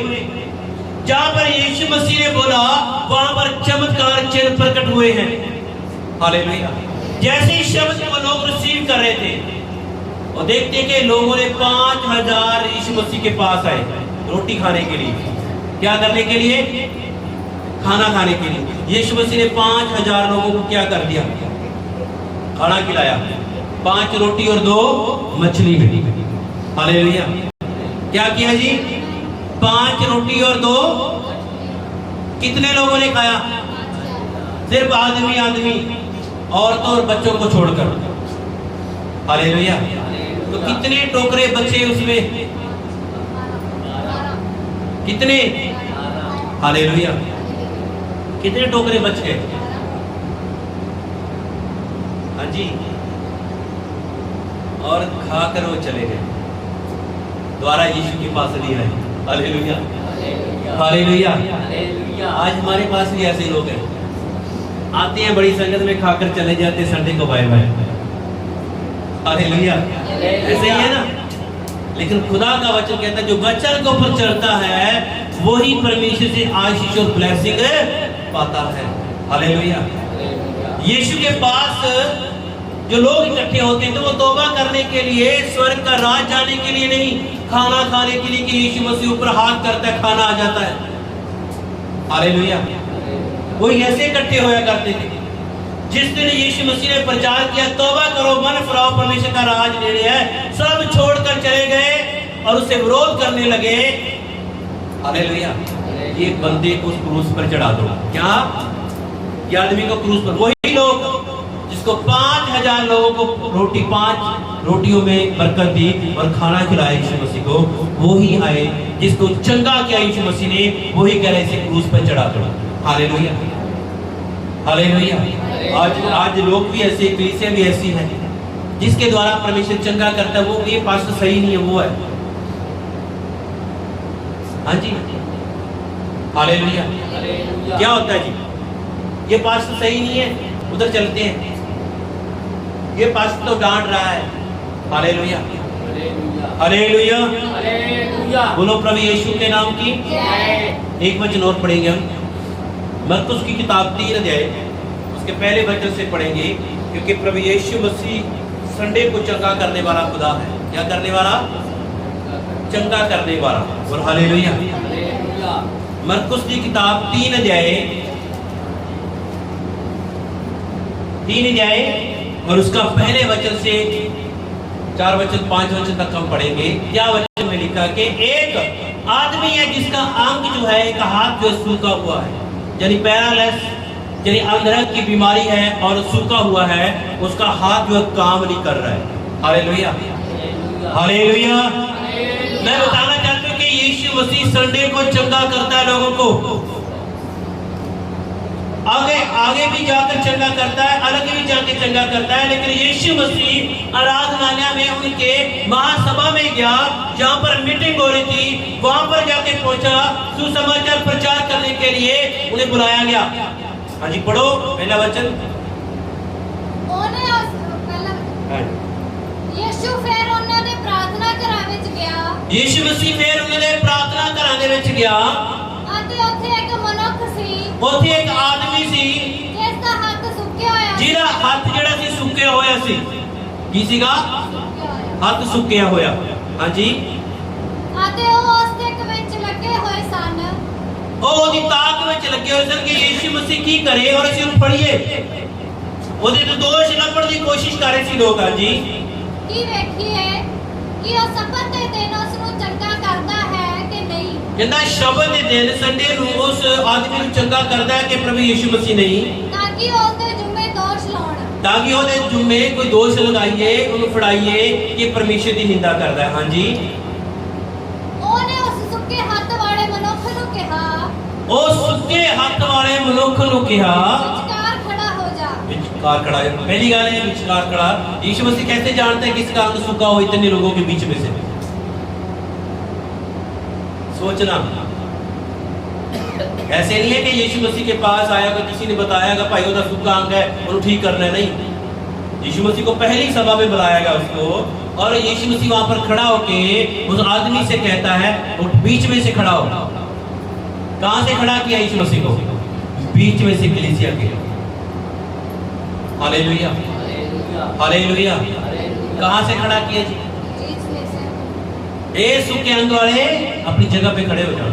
जहाँ पर यीशु मसीह ने बोला वहाँ पर चमत्कार चिन्ह प्रकट हुए हैं। हालेलुया। जैसे ही शब्द को लोग रिसीव कर रहे थे और देखते कि लोगों ने 5000 यीशु मसीह के पास आए रोटी खाने के लिए। क्या करने के लिए? खाना खाने के लिए। यीशु मसीह ने 5000 लोगों को क्या कर दिया? खाना खिलाया। 5 रोटी और 2 मछली में। हालेलुया। क्या किया जी? 5 रोटी और 2। कितने लोगों ने खाया? सिर्फ आदमी, औरतों और बच्चों को छोड़कर। हालेलुया। तो कितने टोकरे बचे उसमें? कितने? हालेलुया। कितने टोकरे बच गए? हाँ जी। और खाकर वो चले गए, द्वारा यीशु के पास नहीं आए। Hallelujah, hallelujah. आज हमारे पास भी ऐसे लोग हैं, आते हैं बड़ी संगत में, खाकर चले जाते हैं, संडे को बाय बाय। हालेलुया। ऐसे ही है ना। लेकिन खुदा का वचन कहता है जो वचन के ऊपर चलता है वही परमेश्वर से आशीष और ब्लेसिंग पाता है। हालेलुया। यीशु के पास जो लोग इकट्ठे होते हैं तो वो तौबा करने के लिए, स्वर्ग का राज जाने के लिए नहीं, खाना खाने के लिए कि यीशु मसीह ऊपर हाथ करता है, खाना आ जाता है। हालेलुया। वो ऐसे इकट्ठे होया करते थे। जिस दिन यीशु मसीह ने प्रचार किया तौबा करो, मन फिराओ, परमेश्वर का राज नेड़े है, सब छोड़कर चले गए और उससे विरोध करने लगे। हालेलुया। ये बंदे को उस क्रूस पर चढ़ा दो। क्या? ये आदमी को क्रूस पर। वही लोग जिसको 5000 लोगों को रोटी, 5 रोटियों में बरकत दी और खाना खिलाया यीशु मसीह को, वही आए जिसको चंगा किया यीशु मसीह ने, वही कह रहे इसे क्रूस पर चढ़ा दो। Hallelujah, hallelujah. आज लोग भी ऐसे, कलीसिया भी ऐसी है जिसके द्वारा परमेश्वर चंगा करता है। वो ये पास्टर सही नहीं है, वो है। हाँ जी। हालेलुया। क्या होता है जी? ये पास्टर सही नहीं है, उधर चलते हैं। ये पास्टर तो डांट रहा है। हालेलुया, हालेलुया, बोलो प्रभु यीशु के नाम की। एक वचन और पढ़ेंगे हम, मरकुस की किताब 3 अध्याय, उसके पहले वचन से पढ़ेंगे, क्योंकि प्रभु यीशु मसीह संडे को चंगा करने वाला खुदा है। क्या करने वाला? चंगा करने वाला। और हालेलुया। मरकुस की किताब 3 अध्याय और उसका पहले वचन से 4 वचन 5 वचन तक हम पढ़ेंगे। क्या वचन में लिखा कि एक आदमी है जिसका अंग जो है, एक हाथ जो सूखा हुआ है, यानी पैरालिस, यानी अंधरंग की बीमारी है और सूखा हुआ है, उसका हाथ जो काम नहीं कर रहा है। Hallelujah, hallelujah. मैं बताना चाहता हूँ कि यीशु मसीह संडे को चंगा करता है लोगों को, आगे भी जाकर चंगा करता है, अलग भी जाकर चंगा करता है। लेकिन यीशु मसीह आराधनालय में, उनके महासभा में गया, जहाँ पर मीटिंग हो रही थी, वहां पर जाके पहुंचा, सुसमाचार प्रचार करने के लिए उन्हें बुलाया गया। हाँ जी, पढ़ो पहला वचन। यीशु फिर उन्होंने प्रार्थना कराने च गया। यीशु मसीह फिर उन्होंने प्रार्थना कराने ਵਿੱਚ ਗਿਆ। ਅਤੇ ਉੱਥੇ ਇੱਕ ਮਨੁੱਖ ਸੀ, ਉੱਥੇ ਇੱਕ ਆਦਮੀ ਸੀ ਜਿਸ ਦਾ ਹੱਥ ਸੁੱਕਿਆ ਹੋਇਆ, ਜਿਹਦਾ ਹੱਥ ਜਿਹੜਾ ਸੀ ਸੁੱਕਿਆ ਹੋਇਆ ਸੀ। ਕੀ ਸੀਗਾ? ਹੱਥ ਸੁੱਕਿਆ ਹੋਇਆ। ਹਾਂਜੀ। ਅਤੇ ਉਹ ਉਸ ਤੱਕ ਵਿੱਚ ਲੱਗੇ ਹੋਏ ਸਨ। ਉਹ ਉਹਦੀ ਤਾਕ ਵਿੱਚ ਲੱਗੇ ਹੋਏ ਸਨ ਕਿ ਯੀਸ਼ੂ ਮਸੀਹ ਕੀ ਕਰੇ ਔਰ ਅਸੀਂ ਉਹਨੂੰ ਫੜੀਏ। ਉਹਦੇ ਤੋਂ ਦੋਸ਼ ਲੱਭਣ ਦੀ ਕੋਸ਼ਿਸ਼ ਕਰ ਰਹੇ ਸੀ ਲੋਕ। ਹਾਂਜੀ, ਕੀ ਵੇਖੀਏ ਕਿ ਉਹ ਸਬਤ ਦੇ ਦਿਨ ਉਸ ਨੂੰ ਚੰਗਾ ਕਰਦਾ ਹੈ ਕਿ ਨਹੀਂ। ਕਹਿੰਦਾ ਸ਼ਬਦ ਦੇ ਦਿਨ ਸੰਡੇ ਨੂੰ ਉਸ ਆਦਮੀ ਨੂੰ ਚੰਗਾ ਕਰਦਾ ਹੈ ਕਿ ਪ੍ਰਭੂ ਯੀਸ਼ੂ ਮਸੀਹ ਨਹੀਂ, ਤਾਂ ਕਿ ਉਹ ਉਹਦੇ ਜੁਮੇ ਦੋਸ਼ ਲਾਉਣ। ਤਾਂ ਕਿ ਉਹਦੇ ਜੁਮੇ ਕੋਈ ਦੋਸ਼ ਲਗਾਈਏ, ਉਹਨੂੰ ਫੜਾਈਏ ਕਿ ਪਰਮੇਸ਼ਰ ਦੀ ਨਿੰਦਾ ਕਰਦਾ ਹੈ। ਹਾਂਜੀ, ਉਹਨੇ ਉਸ ਸੁੱਕੇ ਹੱਥ ਵਾਲੇ ਮਨੁੱਖ ਨੂੰ ਕਿਹਾ, ਉਹ ਸੁੱਕੇ ਹੱਥ ਵਾਲੇ ਮਨੁੱਖ ਨੂੰ ਕਿਹਾ, ਵਿਚਕਾਰ ਖੜਾ ਹੋ ਜਾ। विचकार खड़ा है। पहली गाल है विचकार खड़ा। यीशु मसीह कैसे जानते हैं किस काम सूखा हो इतने लोगों के बीच में से? सोचना ऐसे नहीं है कि यीशु मसीह के पास आया कि किसी ने बताया कि भाई ओदा सूखा अंग है और ठीक करना है। नहीं, यीशु मसीह को पहली सभा में बुलाया गया उसको, और यीशु मसीह वहां पर खड़ा होके उस आदमी से कहता है उठ बीच में से खड़ा हो। कहां से खड़ा किया यीशु मसीह को? बीच में से कलीसिया के। Hallelujah, hallelujah. कहां से खड़ा किया जी? बीच में से। ए सूखे अंग वाले अपनी जगह पे खड़े हो जाओ।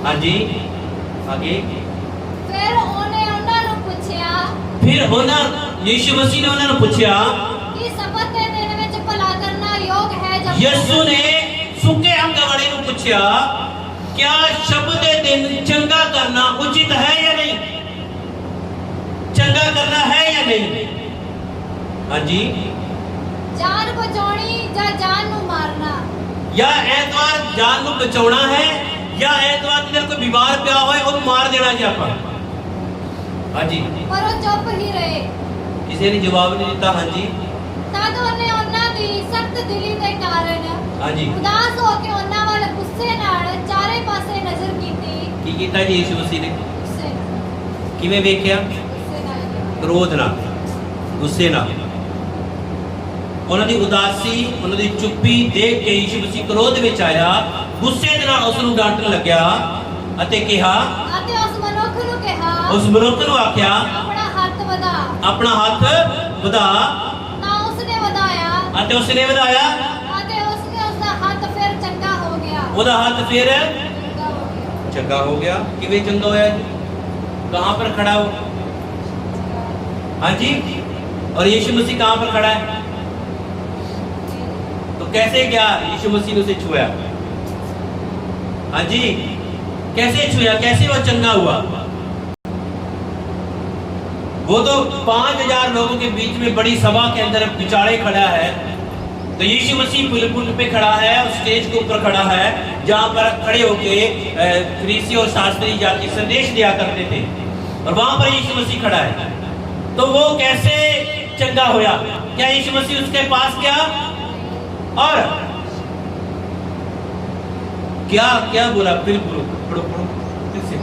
हाँ जी, आगे। ਫਿਰ ਉਹਨੇ ਉਹਨਾਂ ਨੂੰ ਪੁੱਛਿਆ, फिर होना यीशु मसीह ने उन्होंने पूछा, ਕਿ ਸਬਤ ਦੇ ਦਿਨ ਵਿੱਚ ਭਲਾ ਕਰਨਾ ਯੋਗ ਹੈ ਜਾਂ यीशु ने सूखे अंग वाले को पूछा, क्या शब्द के दिन चंगा करना उचित है या नहीं? चंगा करना है या नहीं? हाँ जी। ਜਾਨ ਬਚਾਉਣੀ ਜਾਂ ਜਾਨ ਨੂੰ ਮਾਰਨਾ। या ऐतवार जान को बचाना है या ऐतवार के दिन कोई बीमार पिया हो और मार देना जी आप? हाँ जी। ਪਰ ਉਹ ਚੁੱਪ ਹੀ ਰਹੇ। किसी ने जवाब नहीं दिता। हाँ जी, ਤਦ ਉਹਨੇ ਉਹਨਾਂ ਦੀ ਸਖਤ ਦਿਲੀ ਦੇ ਕਾਰਨ हाँ जी। ਉਦਾਸ ਹੋ ਕੇ ਉਹਨਾਂ ਵੱਲ ਗੁੱਸੇ ਨਾਲ ਚਾਰੇ ਪਾਸੇ ਨਜ਼ਰ ਕੀਤੀ। की कीता जी यीशु मसीह ने? ਗੁੱਸੇ ਨਾਲ, किवें वेख्या? ਗੁੱਸੇ ਨਾਲ। क्रोध ना, गुस्से ना। ਉਹਨਾਂ ਦੀ ਉਦਾਸੀ, ਉਹਨਾਂ ਦੀ ਚੁੱਪੀ ਦੇਖ ਕੇ ਯੀਸ਼ੂ ਮਸੀਹ ਕ੍ਰੋਧ ਵਿੱਚ ਆਇਆ, ਗੁੱਸੇ ਦੇ ਨਾਲ ਉਸ ਨੂੰ ਡਾਂਟਣ ਲੱਗਿਆ ਅਤੇ ਕਿਹਾ, ਅਤੇ ਉਸ ਮਨੁੱਖ ਨੂੰ ਕਿਹਾ, ਉਸ ਮਨੁੱਖ ਨੂੰ ਆਖਿਆ, ਆਪਣਾ ਹੱਥ ਵਧਾ। ਆਪਣਾ ਹੱਥ ਵਧਾ। ਤਾਂ ਉਸਨੇ ਵਧਾਇਆ ਅਤੇ ਉਸਨੇ ਵਧਾਇਆ ਅਤੇ ਉਸਦਾ ਹੱਥ ਫਿਰ ਚੰਗਾ ਹੋ ਗਿਆ। ਉਹਦਾ ਹੱਥ ਫਿਰ ਚੰਗਾ ਹੋ ਗਿਆ। ਚੰਗਾ ਹੋ ਗਿਆ। ਕਿਵੇਂ ਚੰਗਾ ਹੋਇਆ ਜੀ? कहां पर खड़ा हो? हाँ जी। और यीशु मसीह कहां पर खड़ा है? तो कैसे क्या यीशु मसीह ने उसे छुआ? हाँ जी, कैसे छुआ? कैसे वो चंगा हुआ? वो तो 5000 लोगों के बीच में बड़ी सभा के अंदर बिचारे खड़ा है। तो यीशु मसीह पुल पे खड़ा है और स्टेज के ऊपर खड़ा है, जहां पर खड़े होके फरीसी और शास्त्री जाति संदेश दिया करते थे, और वहां पर यीशु मसीह खड़ा है। तो वो कैसे चंगा होया? क्या यीशु मसीह उसके पास गया और क्या क्या बोला? फिर बोलो, पढ़ो पढ़ो फिर से।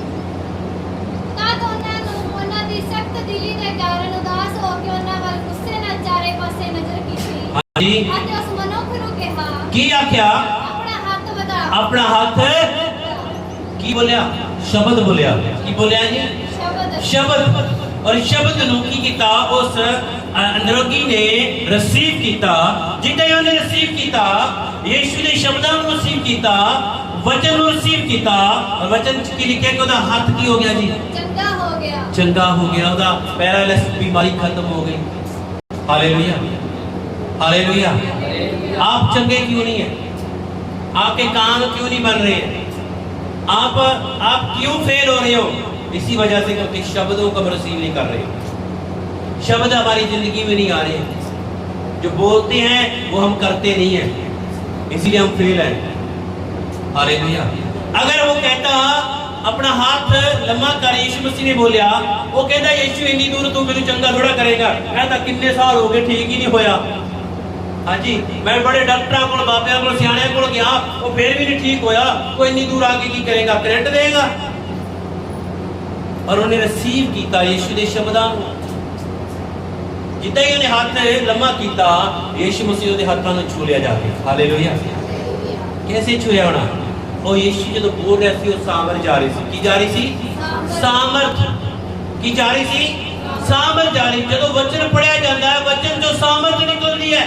ਤਦ ਉਹਨਾਂ ਦੀ ਸਖਤ ਦਿਲੀ ਦੇ ਕਾਰਨ ਉਦਾਸ ਹੋ ਕੇ ਉਹਨਾਂ ਵੱਲ ਗੁੱਸੇ ਨਾਲ ਚਾਰੇ ਪਾਸੇ ਨਜ਼ਰ ਕੀਤੀ। हाँ जी। ਅਤੇ ਉਸ ਮਨੁੱਖ ਨੂੰ ਕਿਹਾ, की आख्या? ਆਪਣਾ ਹੱਥ ਵਧਾ। अपना हाथ की बोलिया? शब्द बोलिया। की बोलिया जी? ਸ਼ਬਦ। शब्द। और शब्द ਨੂੰ ਕੀ ਕੀਤਾ? ਉਸ ਨਿਰੋਗੀ ਨੇ ਰਿਸੀਵ ਕੀਤਾ। ਜਿੱਦਾਂ ਹੀ ਉਹਨੇ ਰਿਸੀਵ ਕੀਤਾ, ਯੀਸ਼ੂ ਦੇ ਸ਼ਬਦਾਂ ਨੂੰ ਰਿਸੀਵ ਕੀਤਾ, ਵਚਨ ਨੂੰ ਰਿਸੀਵ ਕੀਤਾ, और वचन ਚ ਕੀ ਲਿਖਿਆ ਕਿ ਉਹਦਾ ਹੱਥ ਕੀ ਹੋ ਗਿਆ ਜੀ? ਚੰਗਾ ਹੋ ਗਿਆ। चंगा हो गया। ਉਹਦਾ पैरालिसिस बीमारी खत्म हो गई। Hallelujah, hallelujah. आप चंगे क्यों नहीं है? आपके काम क्यों नहीं बन रहे हैं? आप क्यों फेल हो रहे हो? इसी वजह से क्योंकि शब्दों को रिसीव नहीं कर रहे हो। शब्द हमारी जिंदगी में नहीं आ रहे हैं, जो बोलते हैं वो हम करते नहीं हैं, इसलिए हम फेल हैं। हालेलुया। अगर वो कहता अपना हाथ लम्मा कर, यीशु मसीह ने बोलिया, वो कहता यीशु इन्नी दूर तू मेनू चंगा थोड़ा करेगा, मैं तो कितने साल हो गए ठीक ही नहीं होया। हाँ जी, मैं बड़े डॉक्टर को, बाबे को, सियाने को गया, वो फिर भी नहीं ठीक होया, कोई इन्नी दूर आके की करेगा? करंट देगा। और उन्हें रिसीव किया यीशु के शब्दां को। जिद्दां ही उन्हें हाथ लम्मा किया, यीशु मसीह के हाथों में छू लिया जाके। हालेलुया। कैसे छूया होना? और यीशु जो बोल रहा सी, वो सामर जा रही सी। की जा रही सी? सामर्थ। की जा रही सी? सामर्थ जा रही। जो वचन पढ़िया जाता है, वचन जो सामर्थ निकलती है,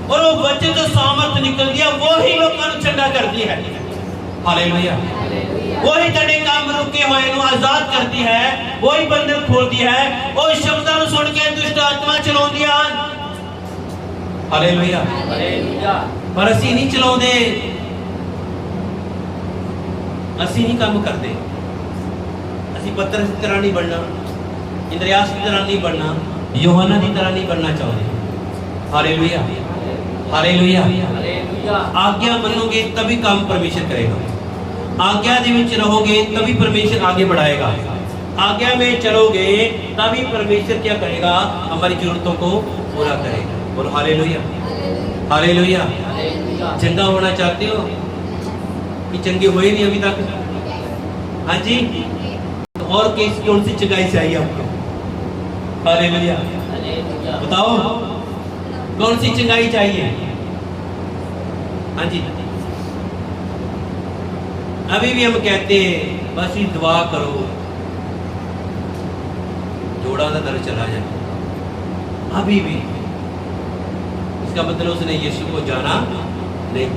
और वो वचन जो सामर्थ निकलती है वो ही लोगों को चंगा करती है। हालेलुया। वही तेरे काम रुके हुए नु आजाद करती है, वही बंधन खोलती है, वो शब्दां नु सुन के दुष्ट आत्मा चलाउंदी है। हालेलुया। पर ਅਸੀਂ नहीं चलाउंदे, ਅਸੀਂ नहीं काम करते। ਅਸੀਂ पतरस की तरह नहीं बनना, इंद्रियास की तरह नहीं बनना, यूहन्ना की तरह नहीं बनना चाहते। हालेलुया। हालेलुया। आज्ञा मनोगे तभी काम परमेश्वर करेगा, आज्ञा के विच रहोगे तभी परमेश्वर आगे बढ़ाएगा, आज्ञा में चलोगे तभी परमेश्वर क्या करेगा, हमारी जरूरतों को पूरा करेगा। बोलो हालेलुया। हालेलुया। चंगा होना चाहते हो कि चंगे हुए नहीं अभी तक? हाँ जी, तो और कौन सी चंगाई चाहिए आपको? हालेलुया। बताओ कौन सी चंगाई चाहिए? हाँ जी, अभी भी हम कहते हैं बस ये दुआ करो जोड़ा का दर्द चला जाए। अभी भी इसका मतलब उसने यीशु को जाना नहीं।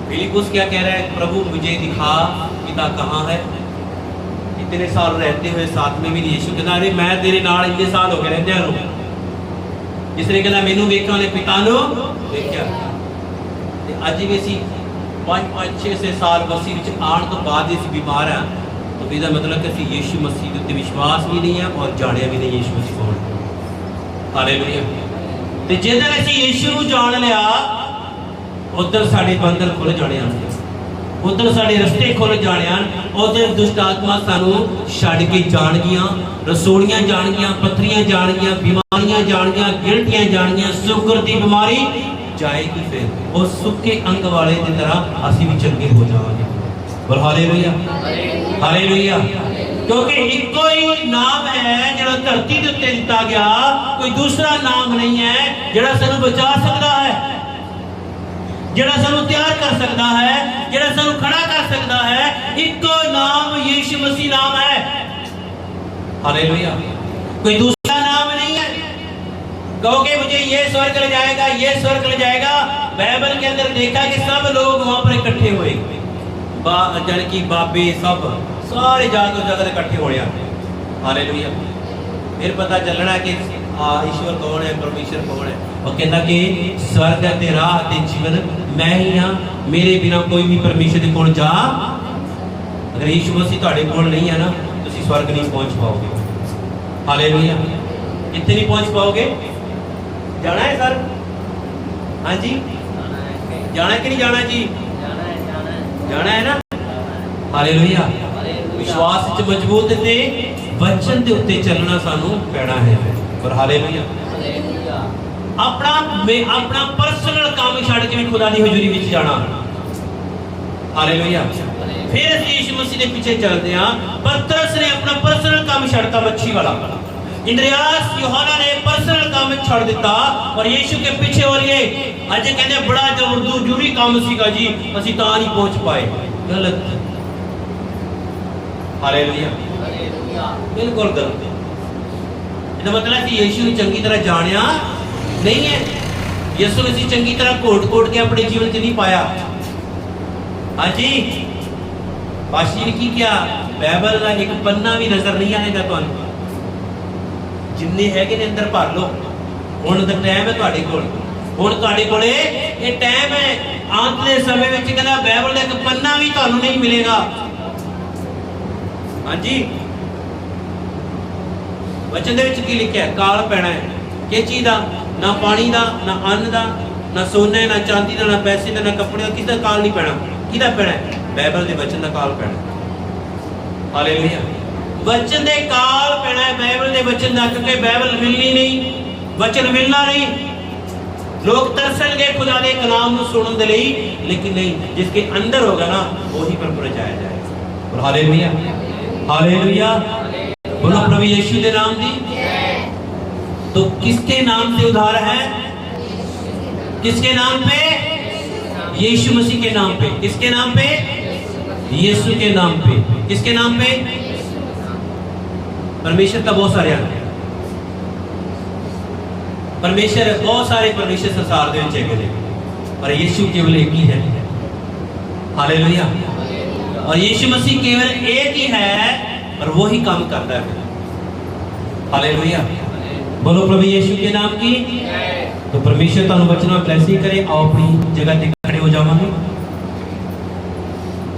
फिलिपुस क्या कह रहा है? प्रभु मुझे दिखा पिता कहाँ है। इतने साल रहते हुए साथ में भी यीशु कहता अरे मैं तेरे नाल इतने साल हो गए रहते हैं। जिसने कहना मैनू वेखा उन्हें पिता नु वेख्या। अज भी असी 5-6 साल मसीह विच आने तो बाद असी बीमार हैं, तो इसका मतलब कि असी यीशु मसीह के उत्ते विश्वास भी नहीं है और जानिया भी नहीं यीशु मसीह कौन। हालेलुया। ते जिधर असी यीशु नूं जान लिया उधर साडे बंधन खुल जाने, उधर साडे रस्ते खुल जाने, उधर दुष्ट आत्मा सानू छड्ड के जाणगियां, रसोड़ियां जाणगियां, पत्थरियां जाणगियां, बीमारियां जाणगियां, गिल्टियां जाणगियां, शुगर की बीमारी जाएगी। फिर उस सुखे अंग वाले की तरह असी भी चंगे हो जाएंगे। बोल हालेलुया। हालेलुया। क्योंकि इको ही नाम है जो धरती के उत्ते दिता गया, कोई दूसरा नाम नहीं है जिहड़ा सानू बचा सकता है, जिहड़ा सानू तैयार कर सकता है, जिहड़ा सानू खड़ा कर सकता है। इको नाम यीशु मसीह नाम है। हालेलुया। कोई दूसरा नाम नहीं है। कहोगे मुझे ये स्वर्ग ले जाएगा, ये स्वर्ग ले जाएगा। बाइबल के अंदर देखा कि सब लोग वहां पर इकट्ठे हुए, जाने की बाबे सब सारे जात उस जगह इकट्ठे हो रहे। हालेलुया। फिर पता चलना कि ईश्वर कौन है, परमेश्वर कौन है। वो कहता कि स्वर्ग ते राह ते जीवन मैं ही हाँ, मेरे बिना कोई भी परमेश्वर के कोल जा। अगर यीशु मसीह तुहाडे कोल नहीं है ना, तुसीं स्वर्ग नहीं पहुंच पाओगे। हालेलुया। कितने नहीं पहुंच पाओगे? जाना है सर? हाँ जी, जाना है कि नहीं जाना जी? जाना है ना। हालेलुया। विश्वास च मजबूत ते वचन दे उत्ते चलना सानू पैना है। पर हालेलुया। अपना पर्सनल काम छड़ के भी खुदा दी हजूरी विच जाना। हालेलुया। फिर असीं यीशु मसीह दे पीछे चलते हैं। पतरस ने अपना पर्सनल काम छड़ता, मच्छी वाला। इंद्रियास यूहन्ना ने पर्सनल काम छड़ दिता और यीशु के पीछे हो लिए। अजे कहते बड़ा जरूरी काम सीगा जी, असीं तां नहीं पहुंच पाए। गलत। हालेलुया। बिल्कुल गलत। इसका मतलब कि यीशु ने चंगी तरह जानिया नहीं है। यीशु ने चंगी तरह घोट के अपने जीवन च नहीं पाया। हाँ जी, पाशी ने की क्या? बाइबल का एक पन्ना भी नजर नहीं आएगा तुहानू। जिन्ने हैगे ने अंदर भर लो। हुण दा टाइम है तुहाडे कोल, हुण तुहाडे कोले ये टाइम है। अंत दे समय विच कहंदा बाइबल दा एक पन्ना भी तुहानू नहीं मिलेगा। हाँ जी, वचन दे विच की लिखिया है? काल पैना है। किस चीज का? ना पानी का, ना अन्न का, ना सोने, ना चांदी का, ना पैसे का, ना कपड़े का। किसका काल नहीं पैना? किहदा पैना है? बाइबल के वचन का काल पैना। हालेलुया। वचन दे काल पैना है, बाइबल के वचन का। क्योंकि बाइबल मिलनी नहीं, वचन मिलना नहीं। लोग तरसणगे खुदा दे कलाम को सुनने दे लई, लेकिन नहीं, जिसके अंदर होगा ना वही पर पहुंचाया जाएगा। हालेलुया। हालेलुया। बोलो प्रभु यीशु के नाम दी। तो किसके नाम से उद्धार है? किसके नाम पे? यीशु मसीह के नाम पे। किसके नाम पे? यीशु के नाम पे। किसके नाम पे? परमेश्वर का बहुत सारे परमेश्वर बहुत सारे परमेश्वर संसार दे विच हैगे ने, पर यीशु केवल एक ही है। हालेलुया। और यीशु मसीह केवल एक ही है, और वो ही काम करता है। हालेलुया। बोलो प्रभु यीशु के नाम की। तो परमेश्वर तुहानू बचना ब्लेसिंग करे। आओ अपनी जगह ते खड़े हो जावांगे।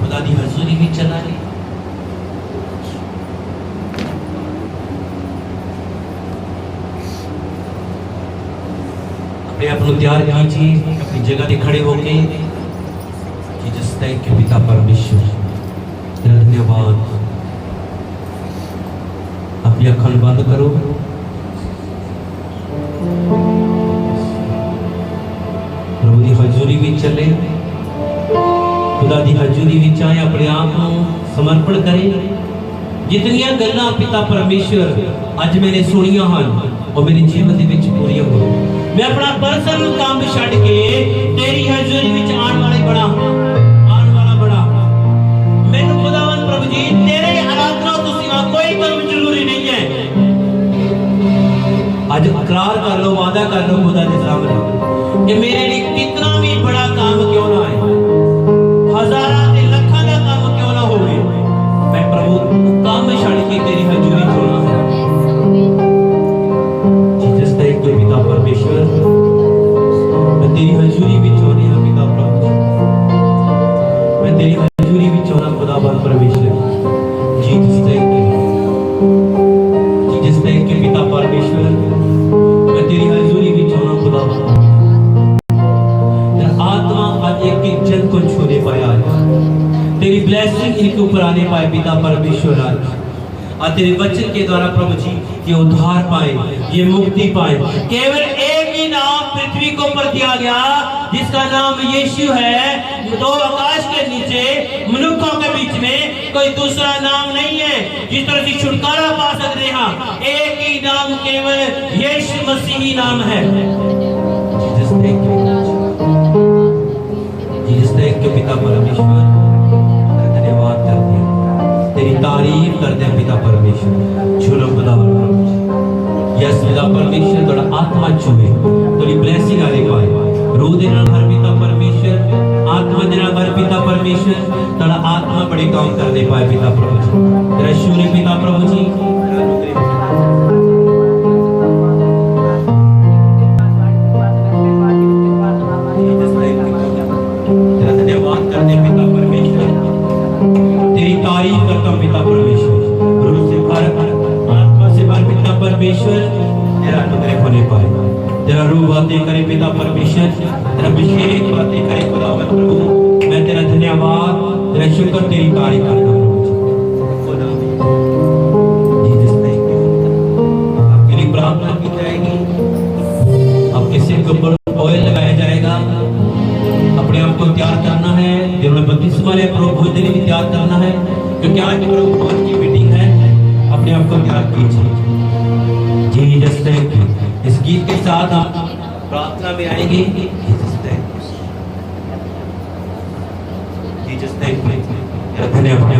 खुदा दी हजूरी में चला रही। अपने आप को तैयार कीजिए, अपनी जगह ते खड़े होके। जीसस थैंक यू पिता परमेश्वर, तेरा धन्यवाद। अपनी अखां बंद करो। प्रभु की हजूरी में चले, खुदा की हजूरी में आए, अपने आप को समर्पण करें। जितनियां गल्लां पिता परमेश्वर अज मैंने सुनिया हैं, और मेरे जीवन दे विच पूरी हो। मैं अपना पर्सनल काम छड्ड के तेरी हजूरी में आने वाला बड़ा। मैनू खुदावन प्रभु जी तेरे आराधना तो सिवा कोई काम जरूरी नहीं है। आज इकरार कर लो, वादा कर लो खुदा के सामने कि मेरे लिए कितना भी बड़ा काम क्यों ना आए, हजारां ते लखां दा काम क्यों ना होवे, मैं प्रभु काम छड्ड के तेरी हजूरी चुना है। जीसस थैंक यू पिता परमेश्वर, मैं तेरी हजूरी में चुनी है पिता प्रभु, मैं तेरी हजूरी में चुना खुदावन परमेश्वर। Jesus thank you, Jesus thank you पिता परमेश्वर, मैं तेरी हजूरी में चुना खुदावन। आत्मा आज एक जन को छूने पाया, तेरी ब्लेसिंग इनके ऊपर आने पाए पिता परमेश्वर। आज तेरे वचन के द्वारा प्रभु जी ये उद्धार पाए, ये मुक्ति पाए। केवल एक ही नाम पृथ्वी को ऊपर दिया गया जिसका नाम यीशु है। दो आकाश के नीचे मनुष्यों के बीच में कोई दूसरा नाम नहीं है जिस तरह से छुटकारा पा सकते हैं। एक ही नाम, केवल यीशु मसीह ही नाम है। जीसस थैंक यू पिता परमेश्वर, धन्यवाद करते हैं, तेरी तारीफ करते हैं पिता परमेश्वर। छुलो खुदावन प्रभु, यस पिता परमेश्वर, थोड़ा आत्मा छुए, थोड़ी ब्लेसिंग आने पाए। रूह दे नाल भर पिता परमेश्वर, आत्मा दे नाल भर पिता परमेश्वर, थोड़ा आत्मा बड़े काम करने पाए पिता प्रभु जी। तेरा शुक्र पिता प्रभु जी, तेरा अनुग्रह होने पाए, तेरा रूह बातें करे पिता परमेश्वर, तेरा अभिषेक बातें करे खुदावंद प्रभु। मैं तेरा धन्यवाद, तेरा शुक्र, तेरी तारीफ करता हूं जीसस थैंक यू। आपके लिए प्रार्थना की जाएगी, आपके सिर के ऊपर ऑयल लगाया जाएगा। अपने आप को तैयार करना है, जिन्होंने बपतिस्मा लिया प्रभु भोज देने भी तैयार करना है, क्योंकि आज प्रभु भोज की मीटिंग है। अपने आप को तैयार कीजिए। Jesus thank you. इस गीत के साथ हम प्रार्थना में आएंगे। Jesus thank you, Jesus thank you, धन्यवाद।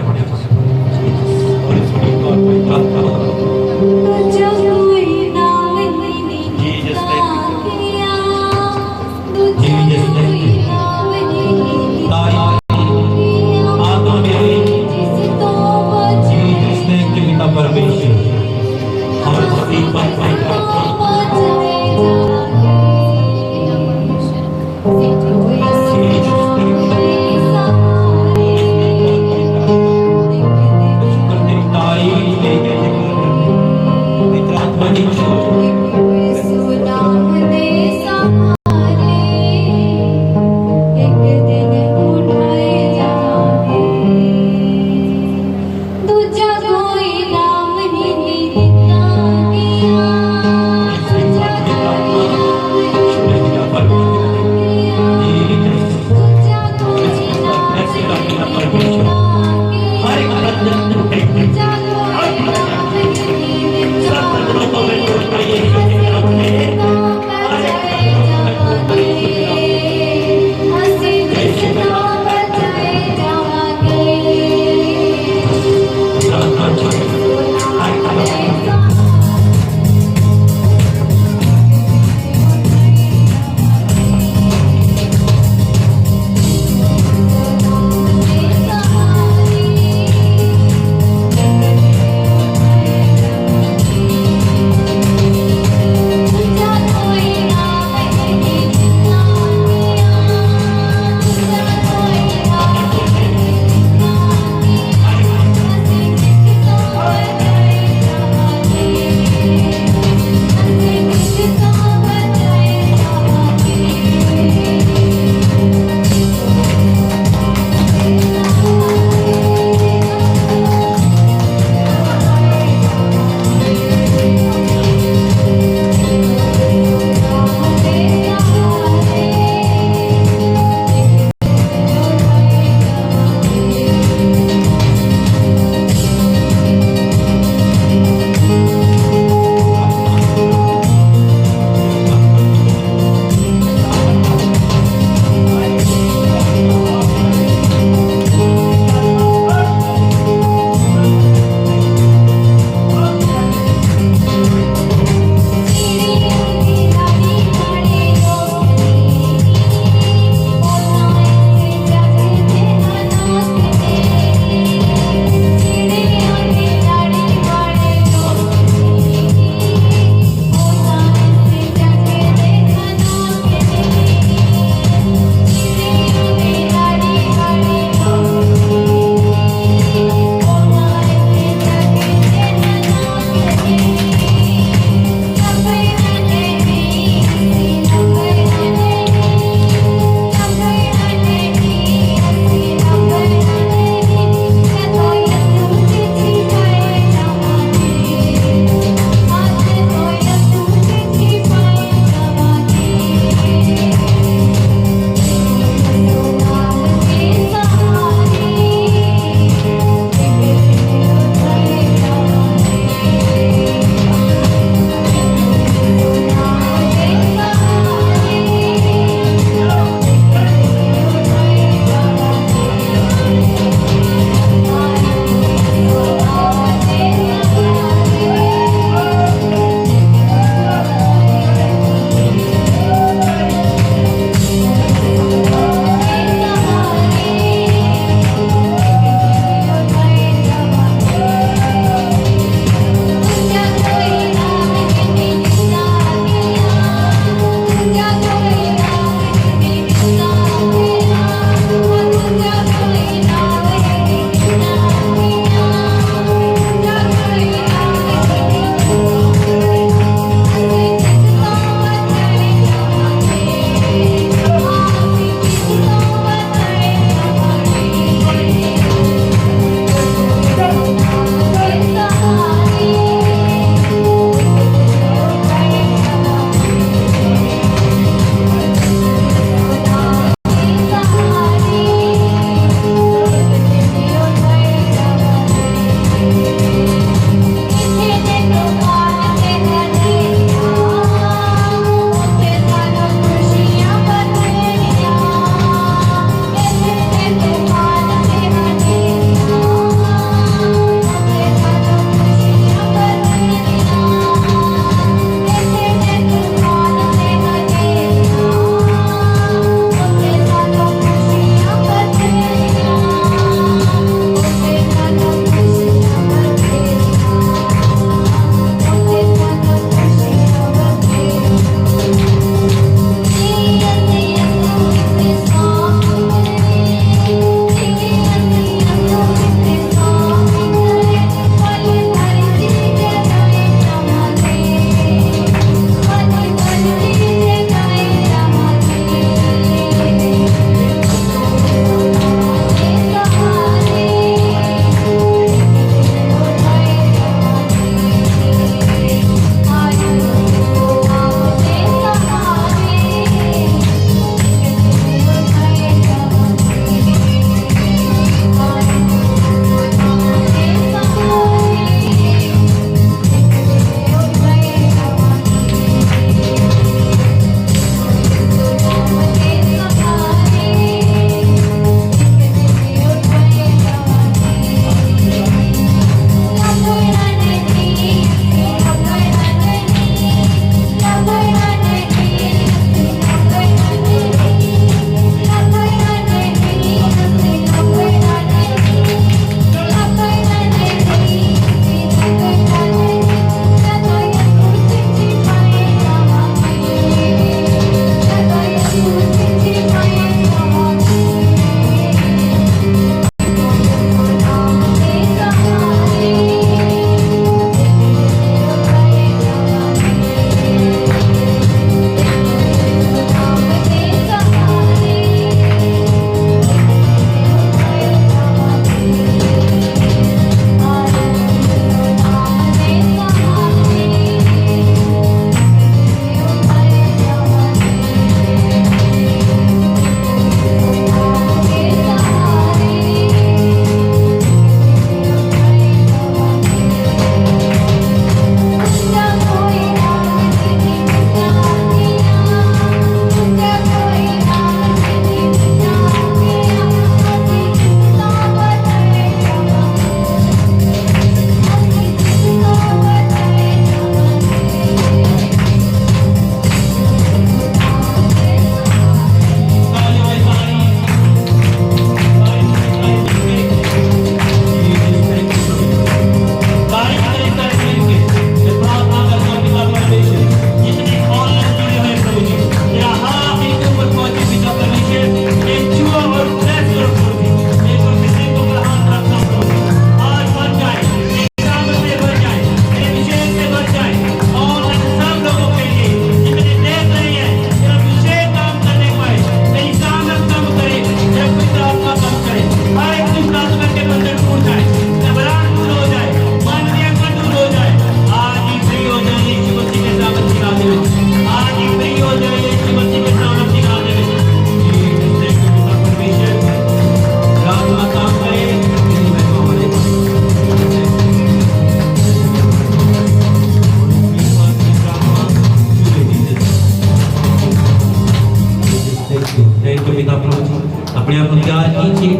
अपने आप को तैयार कीजिए,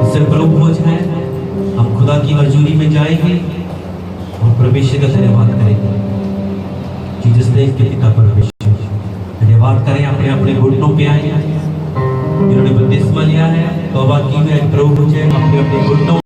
इससे प्रभु हो जाए, हम खुदा की हजूरी में जाएंगे और परमेश्वर का धन्यवाद करेंगे। जीसस ने इसके पिता परमेश्वर धन्यवाद करें। अपने अपने घुटनों पे आए, जिन्होंने बपतिस्मा लिया है, तौबा की है, प्रभु हो जाए, अपने अपने घुटनों